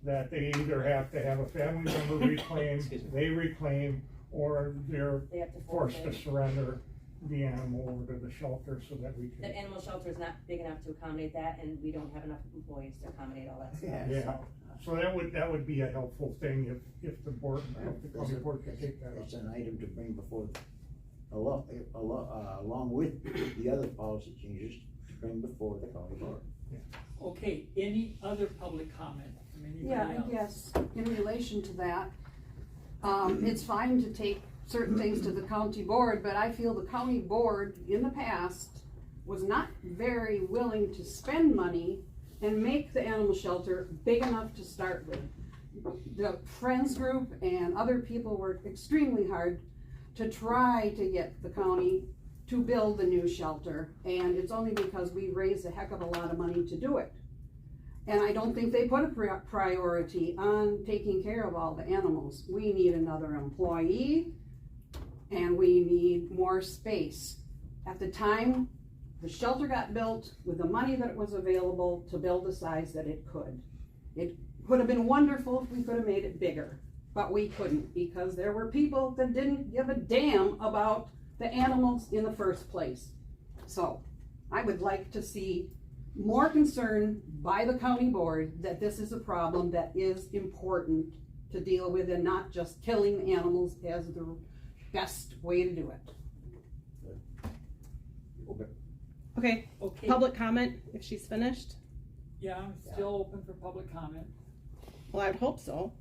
that they either have to have a family member reclaim, they reclaim, or they're They have to forced to forfeit. surrender the animal over to the shelter so that we That can. animal shelter is not big enough to accommodate that, and we don't have enough employees to accommodate all that stuff. Yeah, so that would be a helpful thing if the board, if the county board could take that up. It's an item to bring before, along with the other policy changes, to bring before the county board. Okay, any other public comment from anybody Yeah, else? I guess, in relation to that, it's fine to take certain things to the county board, but I feel the county board in the past was not very willing to spend money and make the animal shelter big enough to start with. The Friends Group and other people worked extremely hard to try to get the county to build the new shelter, and it's only because we raised a heck of a lot of money to do it. And I don't think they put a priority on taking care of all the animals. We need another employee, and we need more space. At the time, the shelter got built with the money that was available to build the size that it could. It would have been wonderful if we could have made it bigger, but we couldn't because there were people that didn't give a damn about the animals in the first place. So I would like to see more concern by the county board that this is a problem that is important to deal with and not just killing animals as the best way to do it. Okay, Okay, public comment, if she's finished? yeah, I'm still open for public comment. Well, I'd hope so.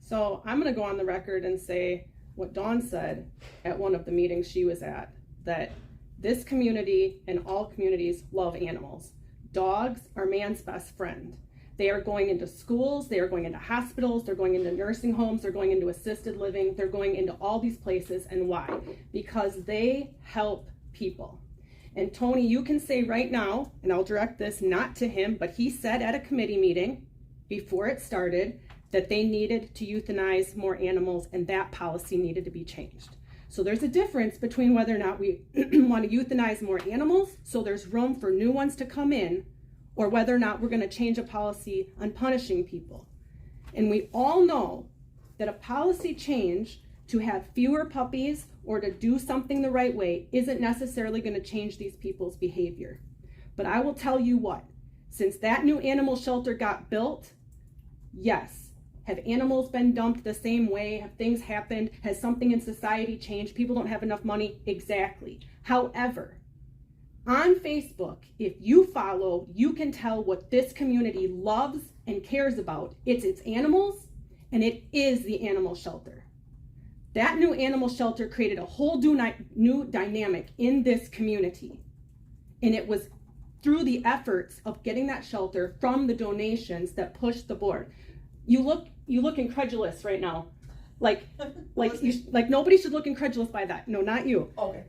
So I'm gonna go on the record and say what Dawn said at one of the meetings she was at, that this community and all communities love animals. Dogs are man's best friend. They are going into schools, they are going into hospitals, they're going into nursing homes, they're going into assisted living, they're going into all these places. And why? Because they help people. And Tony, you can say right now, and I'll direct this not to him, but he said at a committee meeting before it started that they needed to euthanize more animals and that policy needed to be changed. So there's a difference between whether or not we want to euthanize more animals so there's room for new ones to come in, or whether or not we're going to change a policy on punishing people. And we all know that a policy change to have fewer puppies or to do something the right way isn't necessarily going to change these people's behavior. But I will tell you what, since that new animal shelter got built, yes, have animals been dumped the same way? Have things happened? Has something in society changed? People don't have enough money? Exactly. However, on Facebook, if you follow, you can tell what this community loves and cares about. It's its animals, and it is the animal shelter. That new animal shelter created a whole new dynamic in this community. And it was through the efforts of getting that shelter from the donations that pushed the board. You look incredulous right now. Like nobody should look incredulous by that. No, not you. Okay.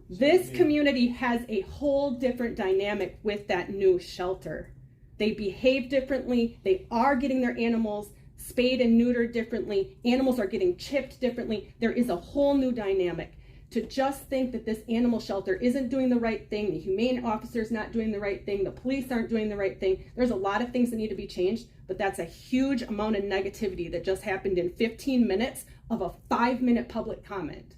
This community has a whole different dynamic with that new shelter. They behave differently. They are getting their animals spayed and neutered differently. Animals are getting chipped differently. There is a whole new dynamic. To just think that this animal shelter isn't doing the right thing, the humane officer's not doing the right thing, the police aren't doing the right thing. There's a lot of things that need to be changed, but that's a huge amount of negativity that just happened in 15 minutes of a 5-minute public comment.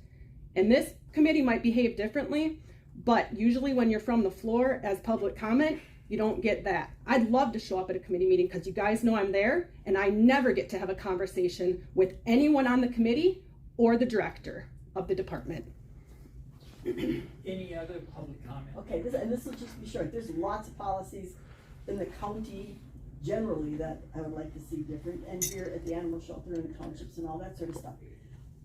And this committee might behave differently, but usually when you're from the floor as public comment, you don't get that. I'd love to show up at a committee meeting because you guys know I'm there, and I never get to have a conversation with anyone on the committee or the director of the department. Any other public comment? Okay, this will just be short, there's lots of policies in the county generally that I would like to see different, and here at the animal shelter and the townships and all that sort of stuff.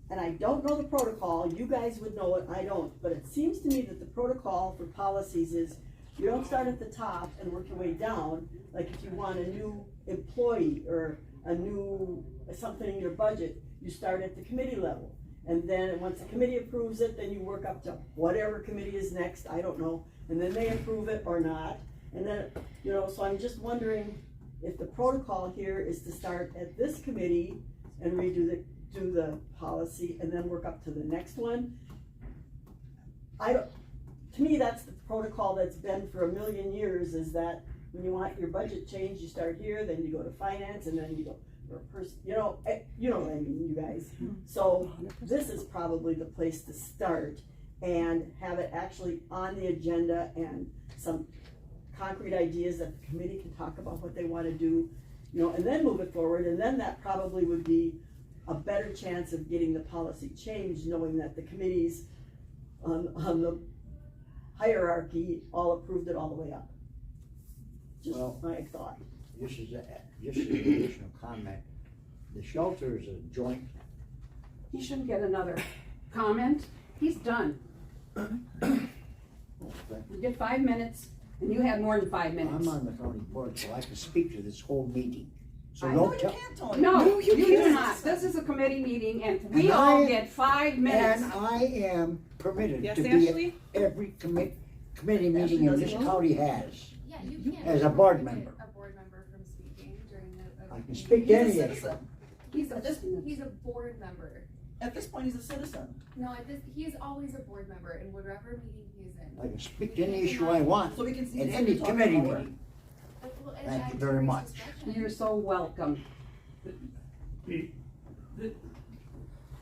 And I don't know the protocol, you guys would know it, I don't, but it seems to me that the protocol for policies is you don't start at the top and work your way down, like if you want a new employee or a new, something in your budget, you start at the committee level. And then once the committee approves it, then you work up to whatever committee is next, I don't know, and then they approve it or not. And then, you know, so I'm just wondering if the protocol here is to start at this committee and do the policy and then work up to the next one. To me, that's the protocol that's been for 1,000,000 years, is that when you want your budget changed, you start here, then you go to finance, and then you go for a person, you know what I mean, you guys. So this is probably the place to start and have it actually on the agenda and some concrete ideas that the committee can talk about what they want to do, you know, and then move it forward. And then that probably would be a better chance of getting the policy changed, knowing that the committees on the hierarchy all approved it all the way up. Just my thought. Just as an additional comment, the shelter is a joint. He shouldn't get another comment. He's done. You get 5 minutes, and you had more than 5 minutes. I'm on the county board, so I can speak to this whole meeting. So I don't know tell. You can't, Tony. No, you do can't. not. This is a committee meeting, and we And all I- get 5 minutes. And I am permitted Yes, to be Ashley? at every committee meeting Ashley in doesn't this know? county has. Yeah, you can't. As a board member. A board member from speaking during the. I can speak to any He's a issue. citizen. He's a board member. At this point, he's a citizen. No, he's always a board member in whatever meeting he's in. I can speak to any issue I want So we can see. at any committee meeting. Well, and Thank you at very Terry's much. discretion. You're so welcome.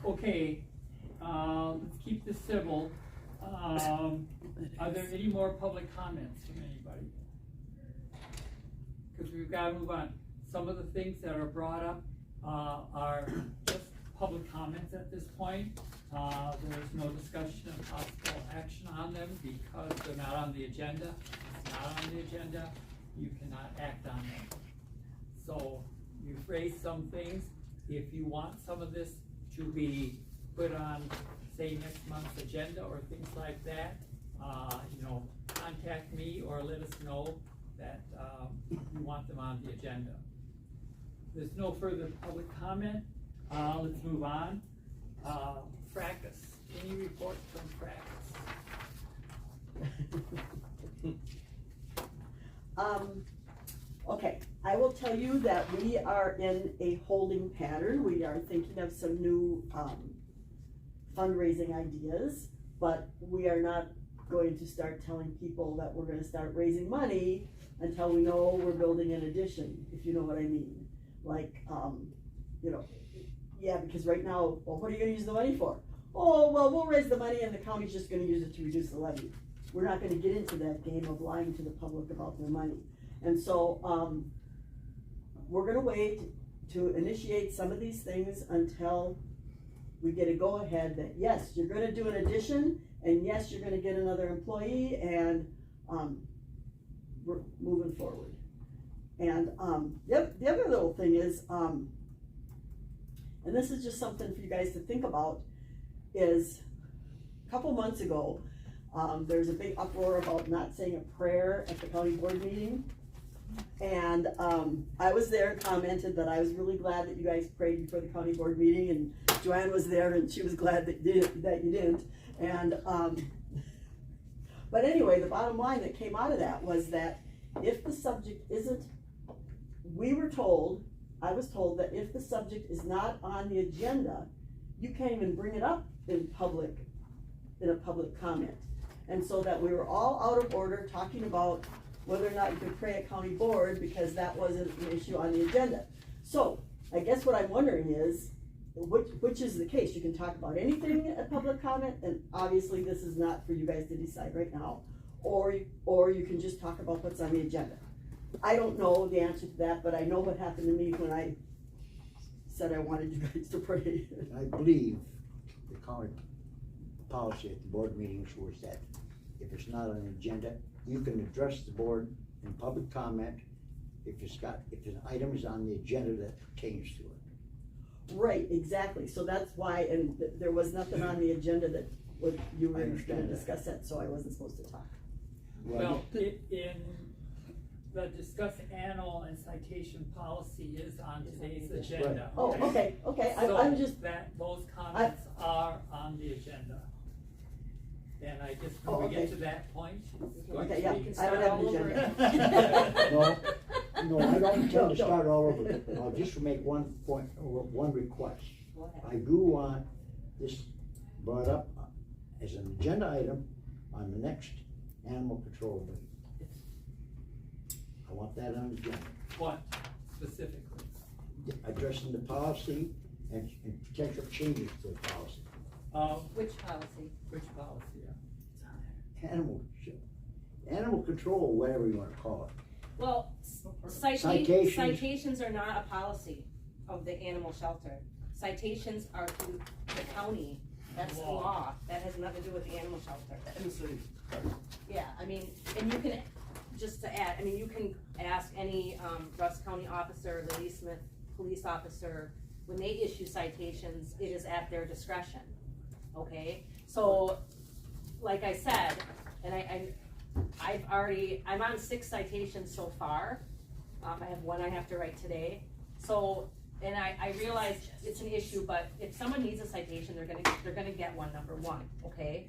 Okay, let's keep this civil. Are there any more public comments from anybody? Because we've got to move on. Some of the things that are brought up are just public comments at this point. There's no discussion of possible action on them because they're not on the agenda. It's not on the agenda, you cannot act on them. So you've raised some things. If you want some of this to be put on, say, next month's agenda or things like that, you know, contact me or let us know that you want them on the agenda. There's no further public comment. Let's move on. Fracas. Any report from Fracas? Okay, I will tell you that we are in a holding pattern. We are thinking of some new fundraising ideas, but we are not going to start telling people that we're gonna start raising money until we know we're building an addition, if you know what I mean. Like, you know, yeah, because right now, well, what are you gonna use the money for? Oh, well, we'll raise the money and the county's just gonna use it to reduce the levy. We're not gonna get into that game of lying to the public about their money. And so, we're gonna wait to initiate some of these things until we get a go-ahead that, yes, you're gonna do an addition, and yes, you're gonna get another employee, and, we're moving forward. And, the other little thing is, and this is just something for you guys to think about, is a couple months ago, there's a big uproar about not saying a prayer at the county board meeting. And I was there and commented that I was really glad that you guys prayed before the county board meeting, and Joanne was there and she was glad that you didn't. And but anyway, the bottom line that came out of that was that if the subject isn't, I was told that if the subject is not on the agenda, you can't even bring it up in a public comment. And so that we were all out of order talking about whether or not you could pray at county board because that wasn't an issue on the agenda. So I guess what I'm wondering is, which is the case? You can talk about anything at public comment, and obviously this is not for you guys to decide right now, or you can just talk about what's on the agenda. I don't know the answer to that, but I know what happened to me when I said I wanted you guys to pray. I believe the county policy at the board meetings was that if it's not on the agenda, you can address the board in public comment if an item is on the agenda that pertains to it. Right, exactly, so that's why, and there was nothing on the agenda that you were I gonna understand that. discuss that, so I wasn't supposed to talk. Well, in the discuss animal and citation policy is on today's agenda. Oh, okay, So I'm just, those comments are on the agenda. And I guess when we get to that point, it's going to okay, yeah, be. I don't have an No, agenda. I don't intend to start all over. I'll just make one point, or one request. I do want this brought up as an agenda item on the next animal control meeting. I want that on the agenda. What specifically? Addressing the policy and potential changes to the policy. Which policy? Which policy, yeah? Animal control, whatever you wanna call it. Well, Citations. citations are not a policy of the animal shelter. Citations are to the county, that's the law, that has nothing to do with the animal shelter. In the city. Yeah, I mean, and you can, just to add, I mean, you can ask any, Russ County officer, Lady Smith police officer, when they issue citations, it is at their discretion, okay? So, like I said, and I'm on 6 citations so far. I have one I have to write today. So, and I realize it's an issue, but if someone needs a citation, they're gonna get one, number one, okay?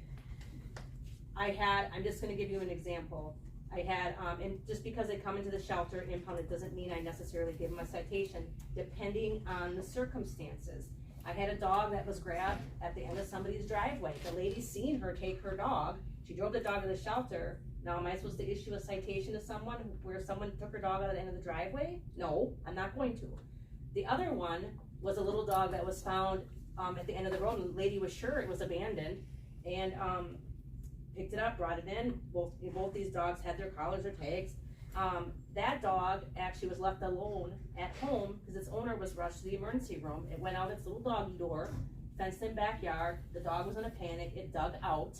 I'm just gonna give you an example. I had, and just because they come into the shelter impounded doesn't mean I necessarily give them a citation, depending on the circumstances. I had a dog that was grabbed at the end of somebody's driveway. The lady seen her take her dog. She drove the dog to the shelter. Now, am I supposed to issue a citation to someone where someone took her dog out at the end of the driveway? No, I'm not going to. The other one was a little dog that was found at the end of the road, and the lady was sure it was abandoned, and picked it up, brought it in. Both these dogs had their collars or tags. That dog actually was left alone at home because its owner was rushed to the emergency room. It went out its little doggy door, fenced in backyard. The dog was in a panic. It dug out.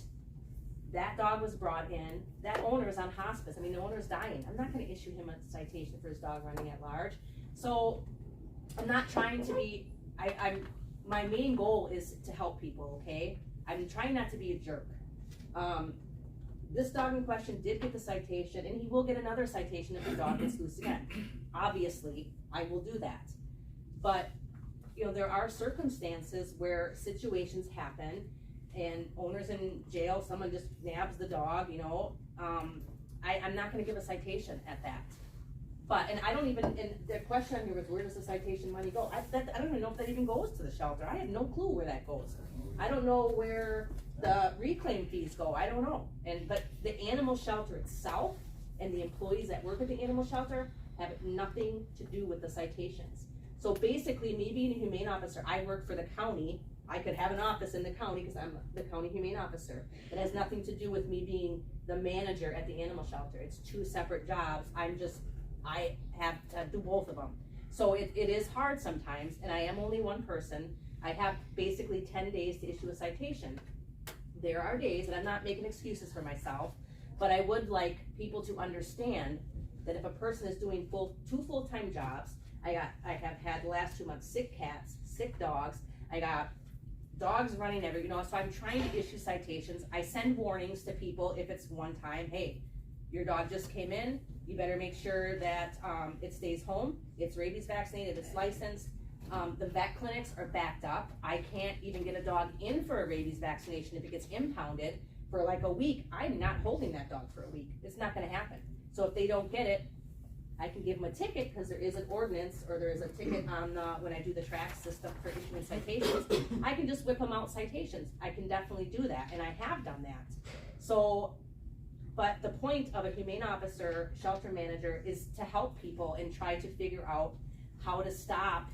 That dog was brought in. That owner is on hospice. I mean, the owner's dying. I'm not going to issue him a citation for his dog running at large. So I'm not trying to be, my main goal is to help people, okay? I'm trying not to be a jerk. This dog in question did get the citation, and he will get another citation if the dog gets loose again. Obviously, I will do that. But, you know, there are circumstances where situations happen, and owners in jail, someone just nabs the dog, you know. I'm not gonna give a citation at that. But, and I don't even, and the question on here was, where does the citation money go? I don't even know if that even goes to the shelter. I have no clue where that goes. I don't know where the reclaim fees go. I don't know. But the animal shelter itself and the employees that work at the animal shelter have nothing to do with the citations. So basically, me being a humane officer, I work for the county. I could have an office in the county because I'm the county humane officer. It has nothing to do with me being the manager at the animal shelter. It's 2 separate jobs. I have to do both of them. So it is hard sometimes, and I am only one person. I have basically 10 days to issue a citation. There are days, and I'm not making excuses for myself, but I would like people to understand that if a person is doing 2 full-time jobs, I have had the last 2 months sick cats, sick dogs, I got dogs running so I'm trying to issue citations. I send warnings to people if it's one time, hey, your dog just came in, you better make sure that it stays home, it's rabies vaccinated, it's licensed. The vet clinics are backed up. I can't even get a dog in for a rabies vaccination if it gets impounded for like a week. I'm not holding that dog for a week. It's not gonna happen. So if they don't get it, I can give them a ticket because there is an ordinance or there is a ticket on when I do the track system for issuing citations. I can just whip them out citations. I can definitely do that, and I have done that. So, but the point of a humane officer, shelter manager, is to help people and try to figure out how to stop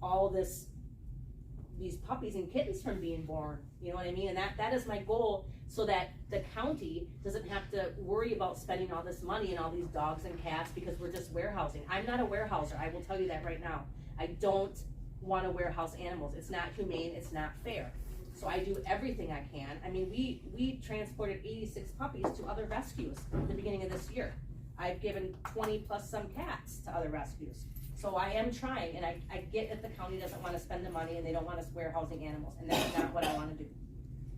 all these puppies and kittens from being born, you know what I mean? And that is my goal, so that the county doesn't have to worry about spending all this money and all these dogs and cats because we're just warehousing. I'm not a warehouser, I will tell you that right now. I don't want to warehouse animals. It's not humane, it's not fair. So I do everything I can. I mean, we transported 86 puppies to other rescues at the beginning of this year. I've given 20 plus some cats to other rescues. So I am trying, and I get that the county doesn't wanna spend the money and they don't want us warehousing animals, and that's not what I wanna do.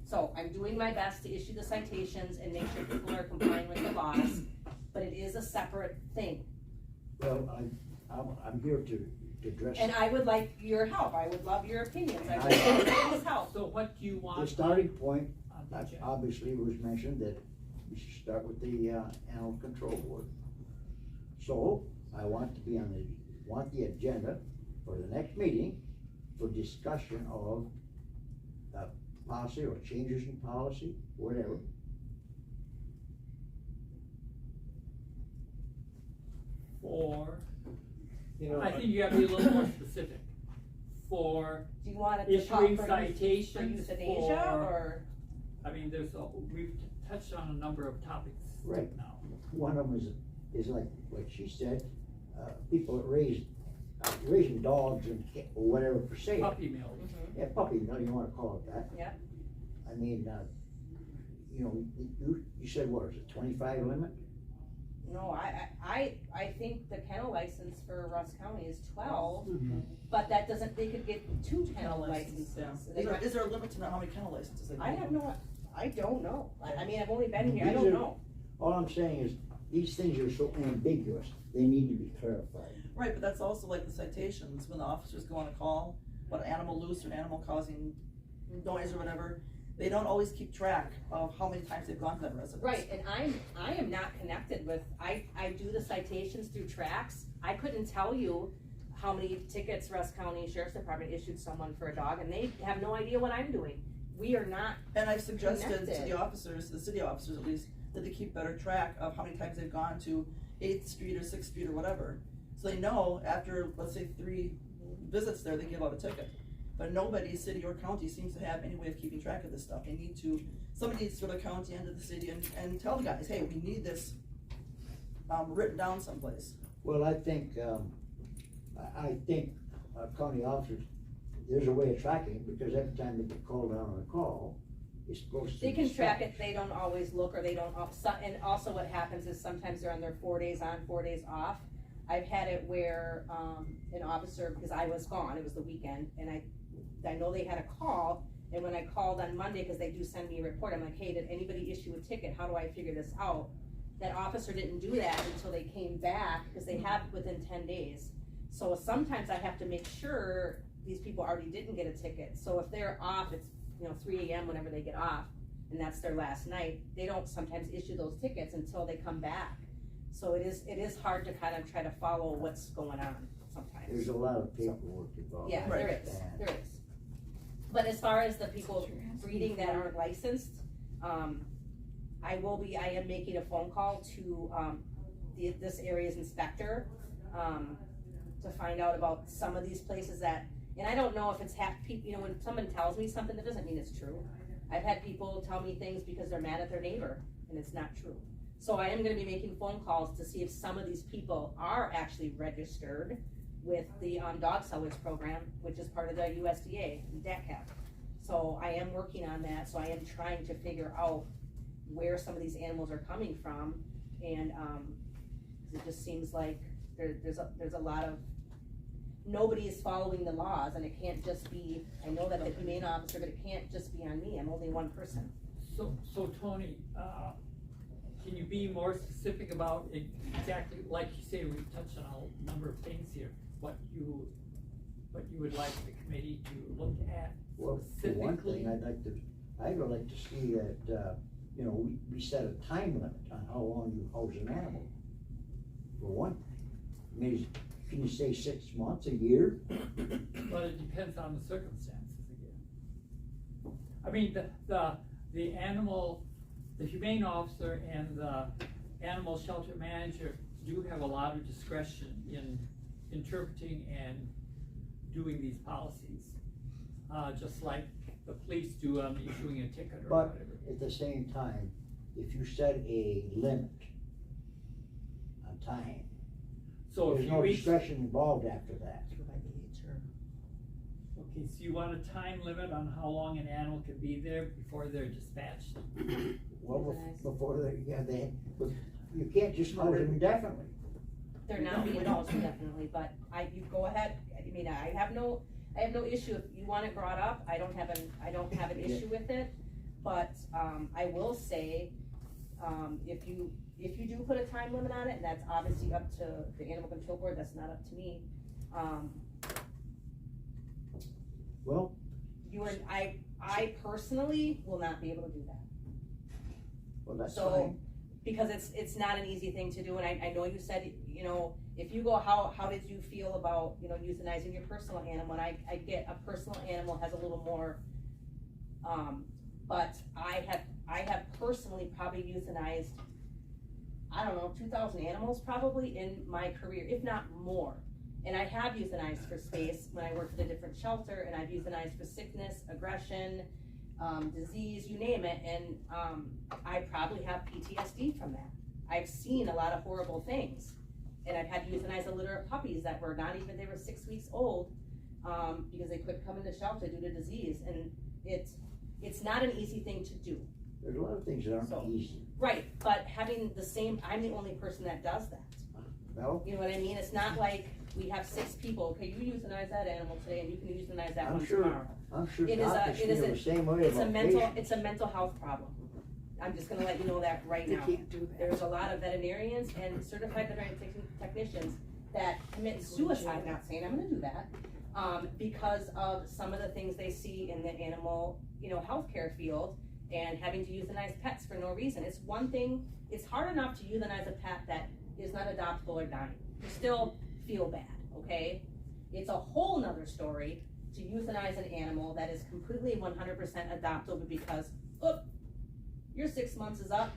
So I'm doing my best to issue the citations and make sure people are complying with the laws, but it is a separate thing. Well, I'm here to address. And I would like your help, I would love your opinions, I would love everyone's help. So what do you want? The starting point, on the obviously was mentioned that we should start with the Animal Control Board. So, I want to be want the agenda for the next meeting for discussion of policy or changes in policy, whatever. For, You know, I think you have to be a little more specific. For Do you want it to talk issuing for citations euthanasia, or? I mean, we've touched on a number of topics Right. now. One of them is like what she said, people that raising dogs and or whatever for sale. Puppy mill. Yeah, puppy mill, you wanna call it that. Yeah. I mean, you know, you said what, is it 25 limit? No, I think the kennel license for Russ County is 12, Mm-hmm. but that doesn't, they could get 2 kennel licenses. Yeah. Is there a limit to how many kennel licenses they I need? have no, I don't know. I mean, I've only been here, I These don't are- know. All I'm saying is, these things are so ambiguous, they need to be clarified. Right, but that's also like the citations, when the officers go on a call, about an animal loose or an animal causing noise or whatever, they don't always keep track of how many times they've gone to that residence. Right, and I am not connected with, I do the citations through tracks. I couldn't tell you how many tickets Russ County Sheriff's Department issued someone for a dog, and they have no idea what I'm doing. We are not And I've suggested to connected. the officers, the city officers at least, that they keep better track of how many times they've gone to 8th Street or 6th Street or whatever. So they know after, let's say, 3 visits there, they give out a ticket. But nobody, city or county, seems to have any way of keeping track of this stuff. They need to, somebody needs to go to the county and to the city and tell the guys, hey, we need this written down someplace. Well, I think county officers, there's a way of tracking it, because every time they get called down on a call, it's supposed to. They can track it, they don't always look, or they don't, and also what happens is sometimes they're on their 4 days on, 4 days off. I've had it where, an officer, because I was gone, it was the weekend, and I know they had a call, and when I called on Monday, because they do send me a report, I'm like, hey, did anybody issue a ticket, how do I figure this out? That officer didn't do that until they came back, because they have within 10 days. So sometimes I have to make sure these people already didn't get a ticket, so if they're off, it's 3 AM whenever they get off, and that's their last night, they don't sometimes issue those tickets until they come back. So it is hard to kind of try to follow what's going on sometimes. There's a lot of paperwork involved. Yeah, there is. But as far as the people breeding that aren't licensed, I am making a phone call to, this area's inspector, to find out about some of these places that, and I don't know if it's when someone tells me something, that doesn't mean it's true. I've had people tell me things because they're mad at their neighbor, and it's not true. So I am gonna be making phone calls to see if some of these people are actually registered with the dog sellers program, which is part of the USDA, DACAP. So I am working on that, so I am trying to figure out where some of these animals are coming from, and it just seems like there's a lot of, nobody is following the laws, and it can't just be, I know that the humane officer, but it can't just be on me, I'm only one person. So Tony, can you be more specific about exactly, like you say, we've touched on a number of things here, what you would like the committee to look at specifically? For one thing, I'd like to see that, we set a time limit on how long you house an animal. For one thing, I mean, can you say 6 months, a year? But it depends on the circumstances again. I mean, the humane officer and the animal shelter manager do have a lot of discretion in interpreting and doing these policies, just like the police do on issuing a ticket or But whatever. at the same time, if you set a limit on time, So if there's you no reach, discretion involved after that. Okay, so you want a time limit on how long an animal can be there before they're dispatched? Well, before but you can't just hold them indefinitely. They're not being housed indefinitely, but you go ahead, I mean, I have no issue, if you want it brought up, I don't have an issue with it. But, I will say, if you do put a time limit on it, and that's obviously up to the animal control board, that's not up to me. Well, I personally will not be able to do that. well, that's So, fine. because it's not an easy thing to do, and I know you said, you know, if you go, how did you feel about, you know, euthanizing your personal animal, and I get a personal animal has a little more, but I have personally probably euthanized, I don't know, 2,000 animals probably in my career, if not more. And I have euthanized for space when I worked at a different shelter, and I've euthanized for sickness, aggression, disease, you name it, and I probably have PTSD from that. I've seen a lot of horrible things, and I've had to euthanize a litter of puppies that were not even, they were 6 weeks old, because they couldn't come into shelter due to disease, and it's not an easy thing to do. There's a lot of things that aren't easy. Right, but having the same, I'm the only person that does that. Well, You know what I mean? It's not like we have 6 people, okay, you euthanize that animal today, and you can euthanize that one tomorrow. I'm sure It is doctors it is feel the same way about patients. it's a mental health problem. I'm just gonna let you know that right You now. can't do that. There's a lot of veterinarians and certified veterinary technicians that commit suicide, not saying I'm gonna do that, because of some of the things they see in the animal, you know, healthcare field, and having to euthanize pets for no reason. It's one thing, it's hard enough to euthanize a pet that is not adoptable or dying. You still feel bad, okay? It's a whole nother story to euthanize an animal that is completely 100% adoptable because, oh, your 6 months is up.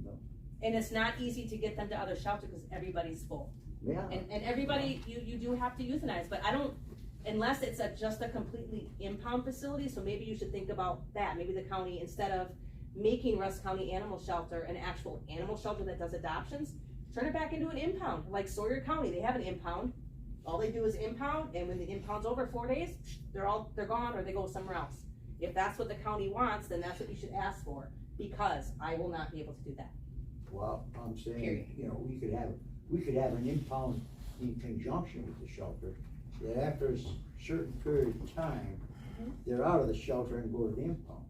No. And it's not easy to get them to other shelters because everybody's full. Yeah. And everybody, you do have to euthanize, but I don't, unless it's just a completely impound facility, so maybe you should think about that. Maybe the county, instead of making Rusk County Animal Shelter an actual animal shelter that does adoptions, turn it back into an impound, like Sawyer County, they have an impound. All they do is impound, and when the impound's over 4 days, they're gone, or they go somewhere else. If that's what the county wants, then that's what you should ask for, because I will not be able to do that. Well, I'm saying, Period. you know, we could have an impound in conjunction with the shelter, that after a certain period of time, they're out of the shelter and go to the impound.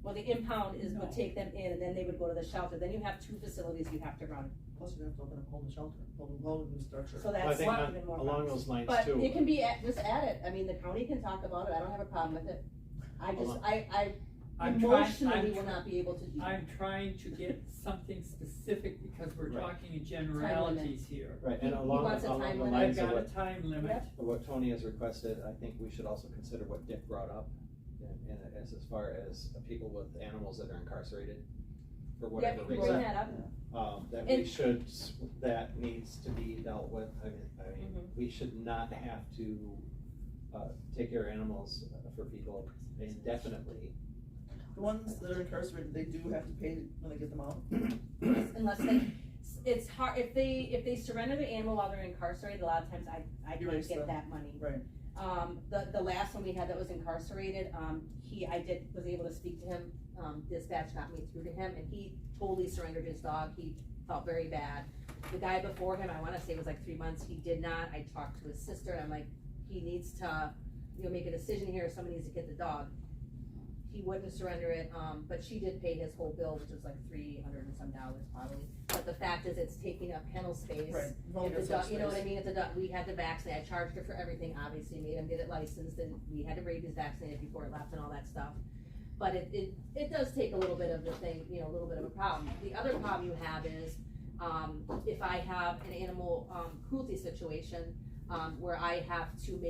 Well, the impound would take them in, and then they would go to the shelter, then you have 2 facilities you have to run. Plus you have to open up hold the shelter, hold the structure. So Well, I that's think even more. along those lines But too. it can be, just add it, I mean, the county can talk about it, I don't have a problem with it. I just, I emotionally will not be able to do that. I'm trying to get something specific because we're Right. talking in generalities here. Right, and He along wants a the time limit. lines I've of got a what, time limit. Yep. of what Tony has requested, I think we should also consider what Dick brought up. And as far as people with animals that are incarcerated for Yeah, whatever you can reason. bring that up. That And- we should, that needs to be dealt with. I mean, Mm-hmm. we should not have to, take care of animals for people indefinitely. The ones that are incarcerated, they do have to pay when they get them out. Unless it's hard, if they surrender the animal while they're incarcerated, a lot of times I You're can't right, get so- that money. Right. The last one we had that was incarcerated, was able to speak to him, dispatch got me through to him, and he totally surrendered his dog, he felt very bad. The guy before him, I wanna say it was like 3 months, he did not, I talked to his sister, and I'm like, he needs to, you know, make a decision here, somebody needs to get the dog. He wouldn't surrender it, but she did pay his whole bill, which was like $300 and some probably. But the fact is, it's taking up kennel space. Right. If the dog, you know what I mean, if the dog, we had to vaccinate, I charged her for everything, obviously, made him get it licensed, and we had to rabies vaccinated before it left and all that stuff. But it does take a little bit of the thing, you know, a little bit of a problem. The other problem you have is, if I have an animal, cruelty situation, where I have to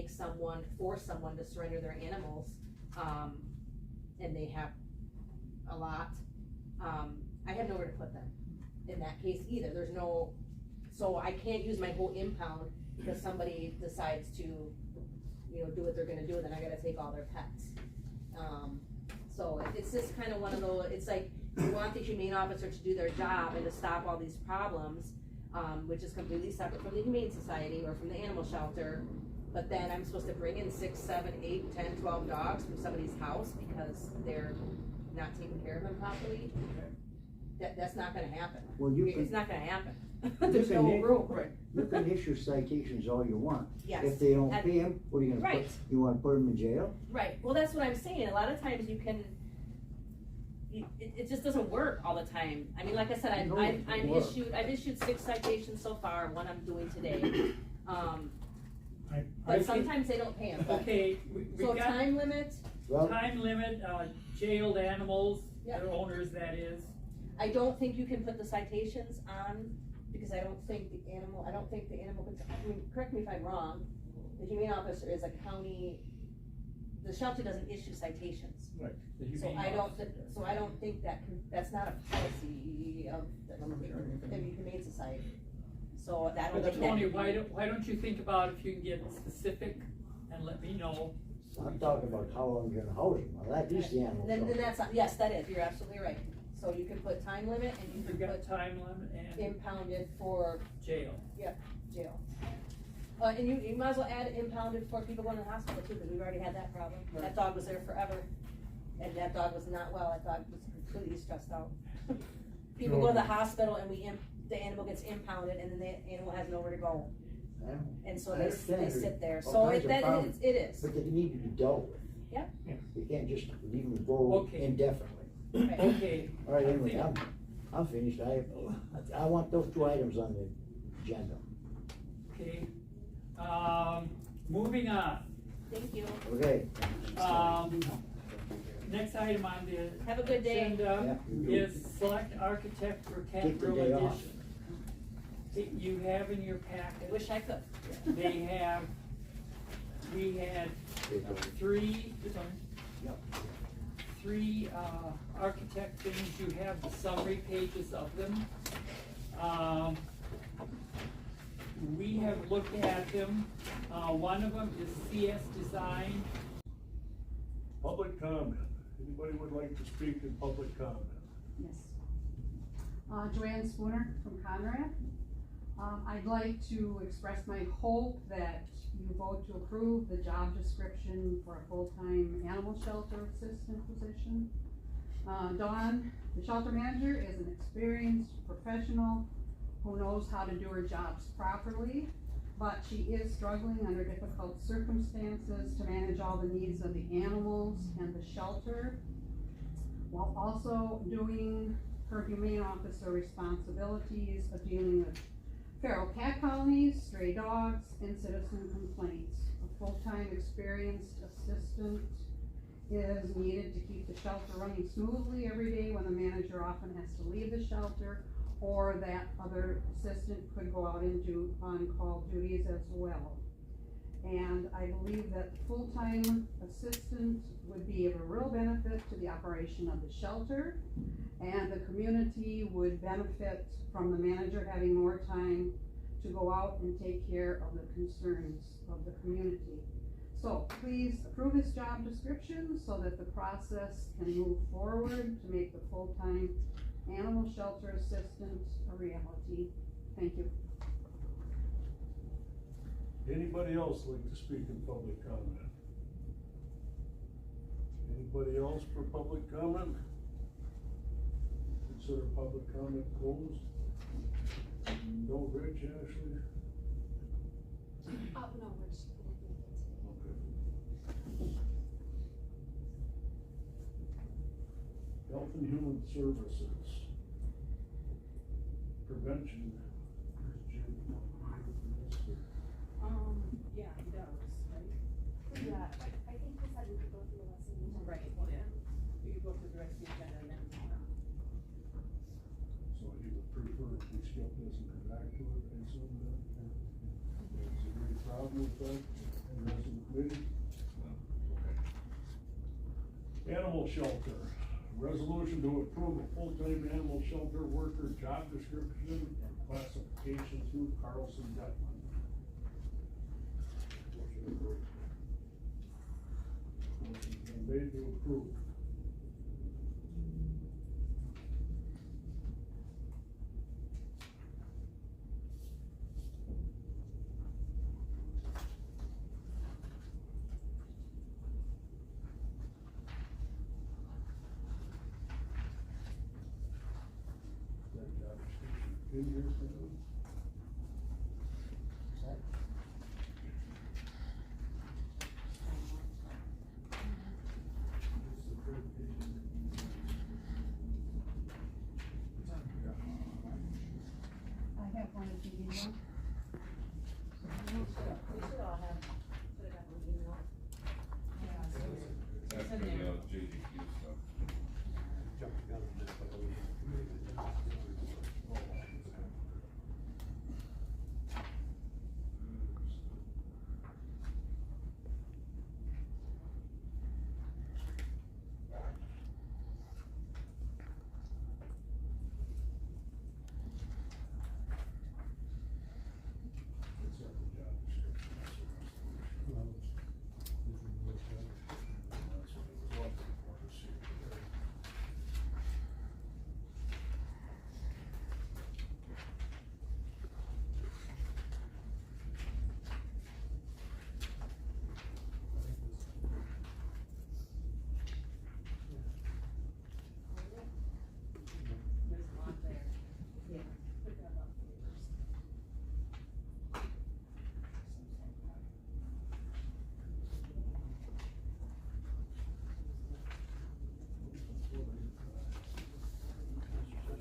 force someone to surrender their animals, and they have a lot, I have nowhere to put them in that case either. So I can't use my whole impound because somebody decides to, you know, do what they're gonna do, and then I gotta take all their pets. So it's just kind of one of those, it's like, you want the humane officer to do their job and to stop all these problems, which is completely separate from the Humane Society or from the animal shelter, but then I'm supposed to bring in 6, 7, 8, 10, 12 dogs from somebody's house because they're not taking care of them properly. That's not gonna happen. Well, you It's can, not gonna happen. you There's can, no room. you can issue citations all you want. Yes. If they don't And- pay them, what are you gonna put, Right. you wanna put them in jail? Right, well, that's what I'm saying, a lot of times you can, it just doesn't work all the time. I mean, like I said, No, it doesn't work. I've issued 6 citations so far, one I'm doing today. I But think- sometimes they don't pay them, but, Okay, we so got time limit, Well, time limit, jailed animals, Yeah. their owners, that is. I don't think you can put the citations on, because I don't think the animal, I mean, correct me if I'm wrong, the humane officer is a county, the shelter doesn't issue citations. Right. So I don't think that's not a policy of the Humane Society. So I don't But think Tony, that. why don't you think about if you can get specific and let me know? I'm talking about how long you're gonna house them, well, that is the animal Then shelter. that's, yes, that is, you're absolutely right. So you can put time limit and you You've can got put time limit and impounded for jail. jail. And you might as well add impounded for people going to the hospital too, because we've already had that problem. That dog was there forever, and that dog was not well, that dog was completely stressed out. People go to the hospital and the animal gets impounded, and then the animal has nowhere to go. Yeah. And so I they understand. sit there, All so kinds of problems. it is. But they need to be dealt with. Yep. You can't just leave them go Okay. indefinitely. Right. Okay. All right, I anyway, think- I'm finished, I want those 2 items on the agenda. Okay, moving on. Thank you. Okay. Next item on the Have a good day. agenda Yeah, you too. is select architect for Take the capital day off. addition. You have in your packet, Wish I could. we had three, architect things, you have the summary pages of them. We have looked at them, one of them is CS Design. Public comment. Anybody would like to speak in public comment? Yes. Joanne Spooner from Conrad. I'd like to express my hope that you vote to approve the job description for a full-time animal shelter assistant position. Dawn, the shelter manager, is an experienced professional who knows how to do her jobs properly, but she is struggling under difficult circumstances to manage all the needs of the animals and the shelter, while also doing her humane officer responsibilities of dealing with feral cat colonies, stray dogs, and citizen complaints. A full-time experienced assistant is needed to keep the shelter running smoothly every day when the manager often has to leave the shelter, or that other assistant could go out and do on-call duties as well. And I believe that the full-time assistant would be of a real benefit to the operation of the shelter, and the community would benefit from the manager having more time to go out and take care of the concerns of the community. So please approve this job description so that the process can move forward to make the full-time animal shelter assistant a reality. Thank you. Anybody else like to speak in public comment? Anybody else for public comment? Consider public comment closed. No, Rich, Ashley? Oh, no, Rich didn't make it today. Okay. Health and Human Services. Prevention. Yeah, he does, right? Yeah, I think we said we could go through the lesson. Right, yeah. You go through the rest of the agenda and then. So you would prefer if we skip this and come back to it, I assume that? Is there any problem with that, and the rest of the committee? Okay. Animal shelter, resolution to approve a full-time animal shelter worker job description and classification through Carlson Detman. Motion's been made to approve. years maybe? Is that? I have one if you need one. We should all have, put it up on email. That's in the there. JDQ stuff. There's a lot there. Yeah. Put that up first.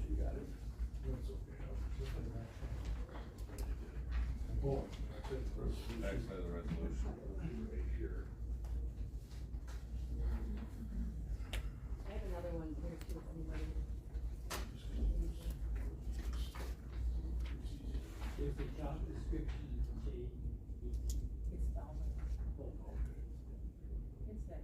You got it? That's okay. Oh, that's it. Next has a resolution. Right here. I have another one here too, if anybody. There's a job description in J. It's thousand. It's that.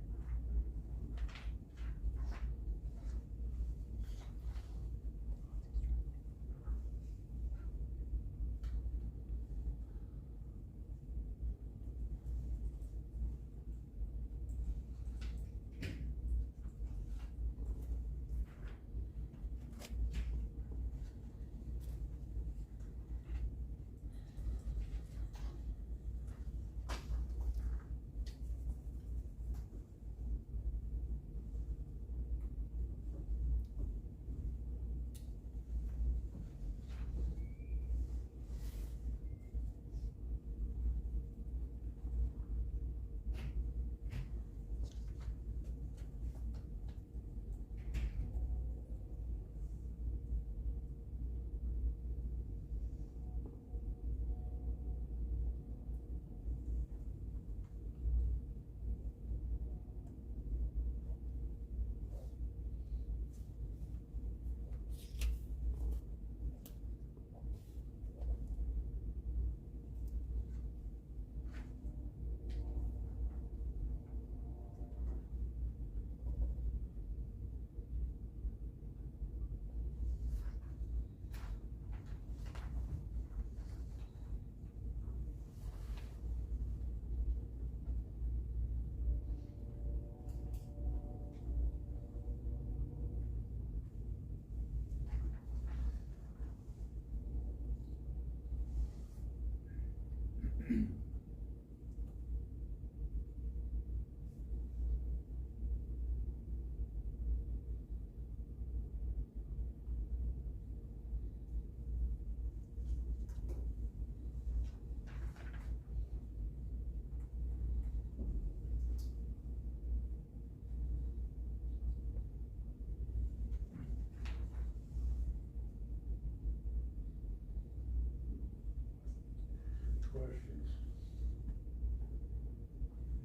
Questions?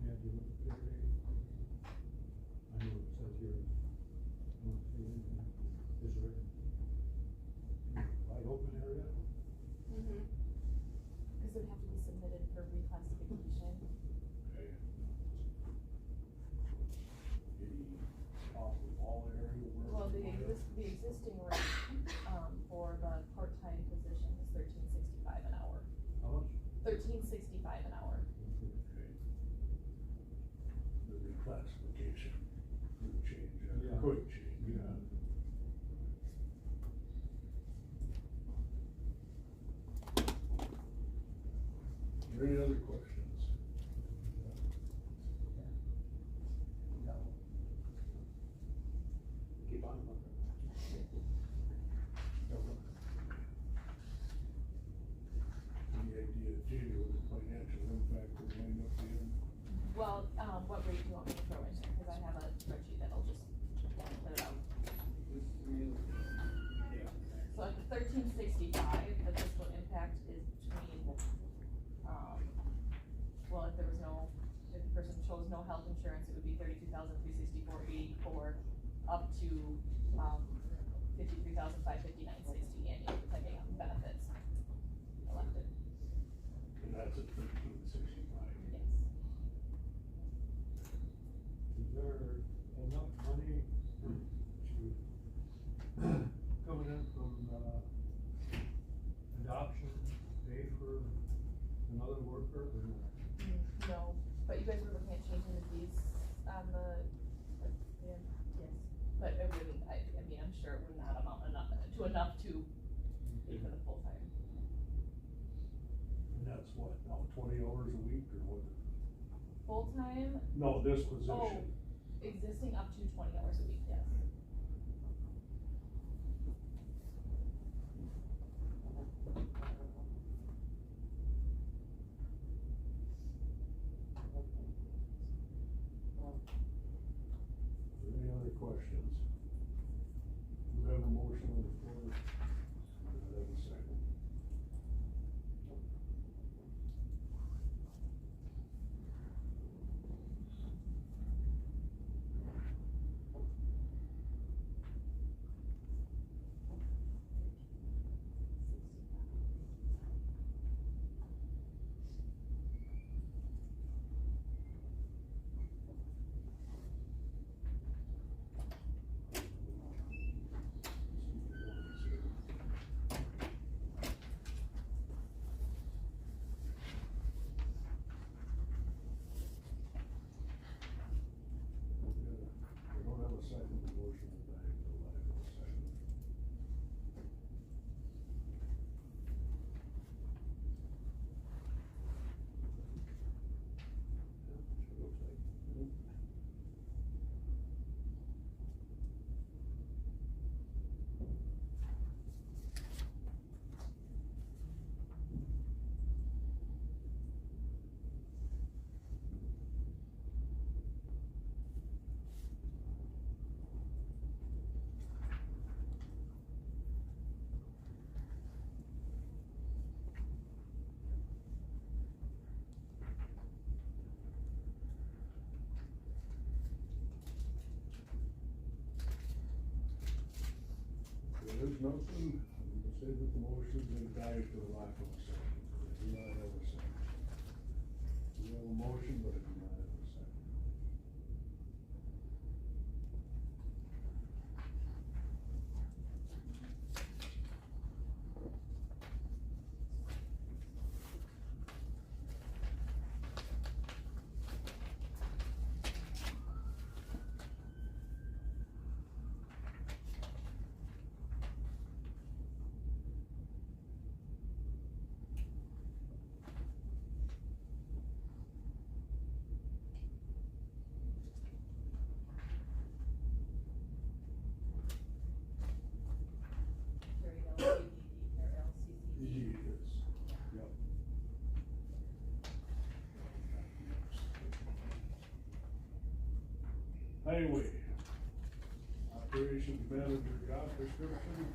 Yeah, do you look at pay rate? I know it says here, monthly, is there wide open area? Mm-hmm. Cause it would have to be submitted for reclassification. Okay. Any off the wall area where? Well, the existing rate, for the part-time position is $13.65 an hour. How much? $13.65 an hour. Okay. The reclassification could change, Yeah. could change, yeah. Are there any other questions? No. Keep on looking. Well, what rate do you want me to throw in there, cause I have a spreadsheet that'll just put it out. So at the 1365, the fiscal impact is between, well, if the person chose no health insurance, it would be 32,364.84 up to, 53,559.60 annually, depending on benefits elected. And that's at 1365. Yes. Is there enough money coming in from, adoption, pay for another worker or not? No, but you guys were looking at changing the fees on the, yeah, yes, but it wouldn't, I mean, I'm sure it would not amount enough to pay for the full time. And that's what, now 20 hours a week or what? Full time, No, this position. existing up to 20 hours a week, yes. Any other questions? We have a motion on the floor. Do I have a second? We don't have a second motion on that, but I have a second. There's nothing, I'm gonna say that the motion's been died for the lack of a second. I do not have a second. We have a motion, but I do not have a second. He is, yep. Highway, operations manager job description.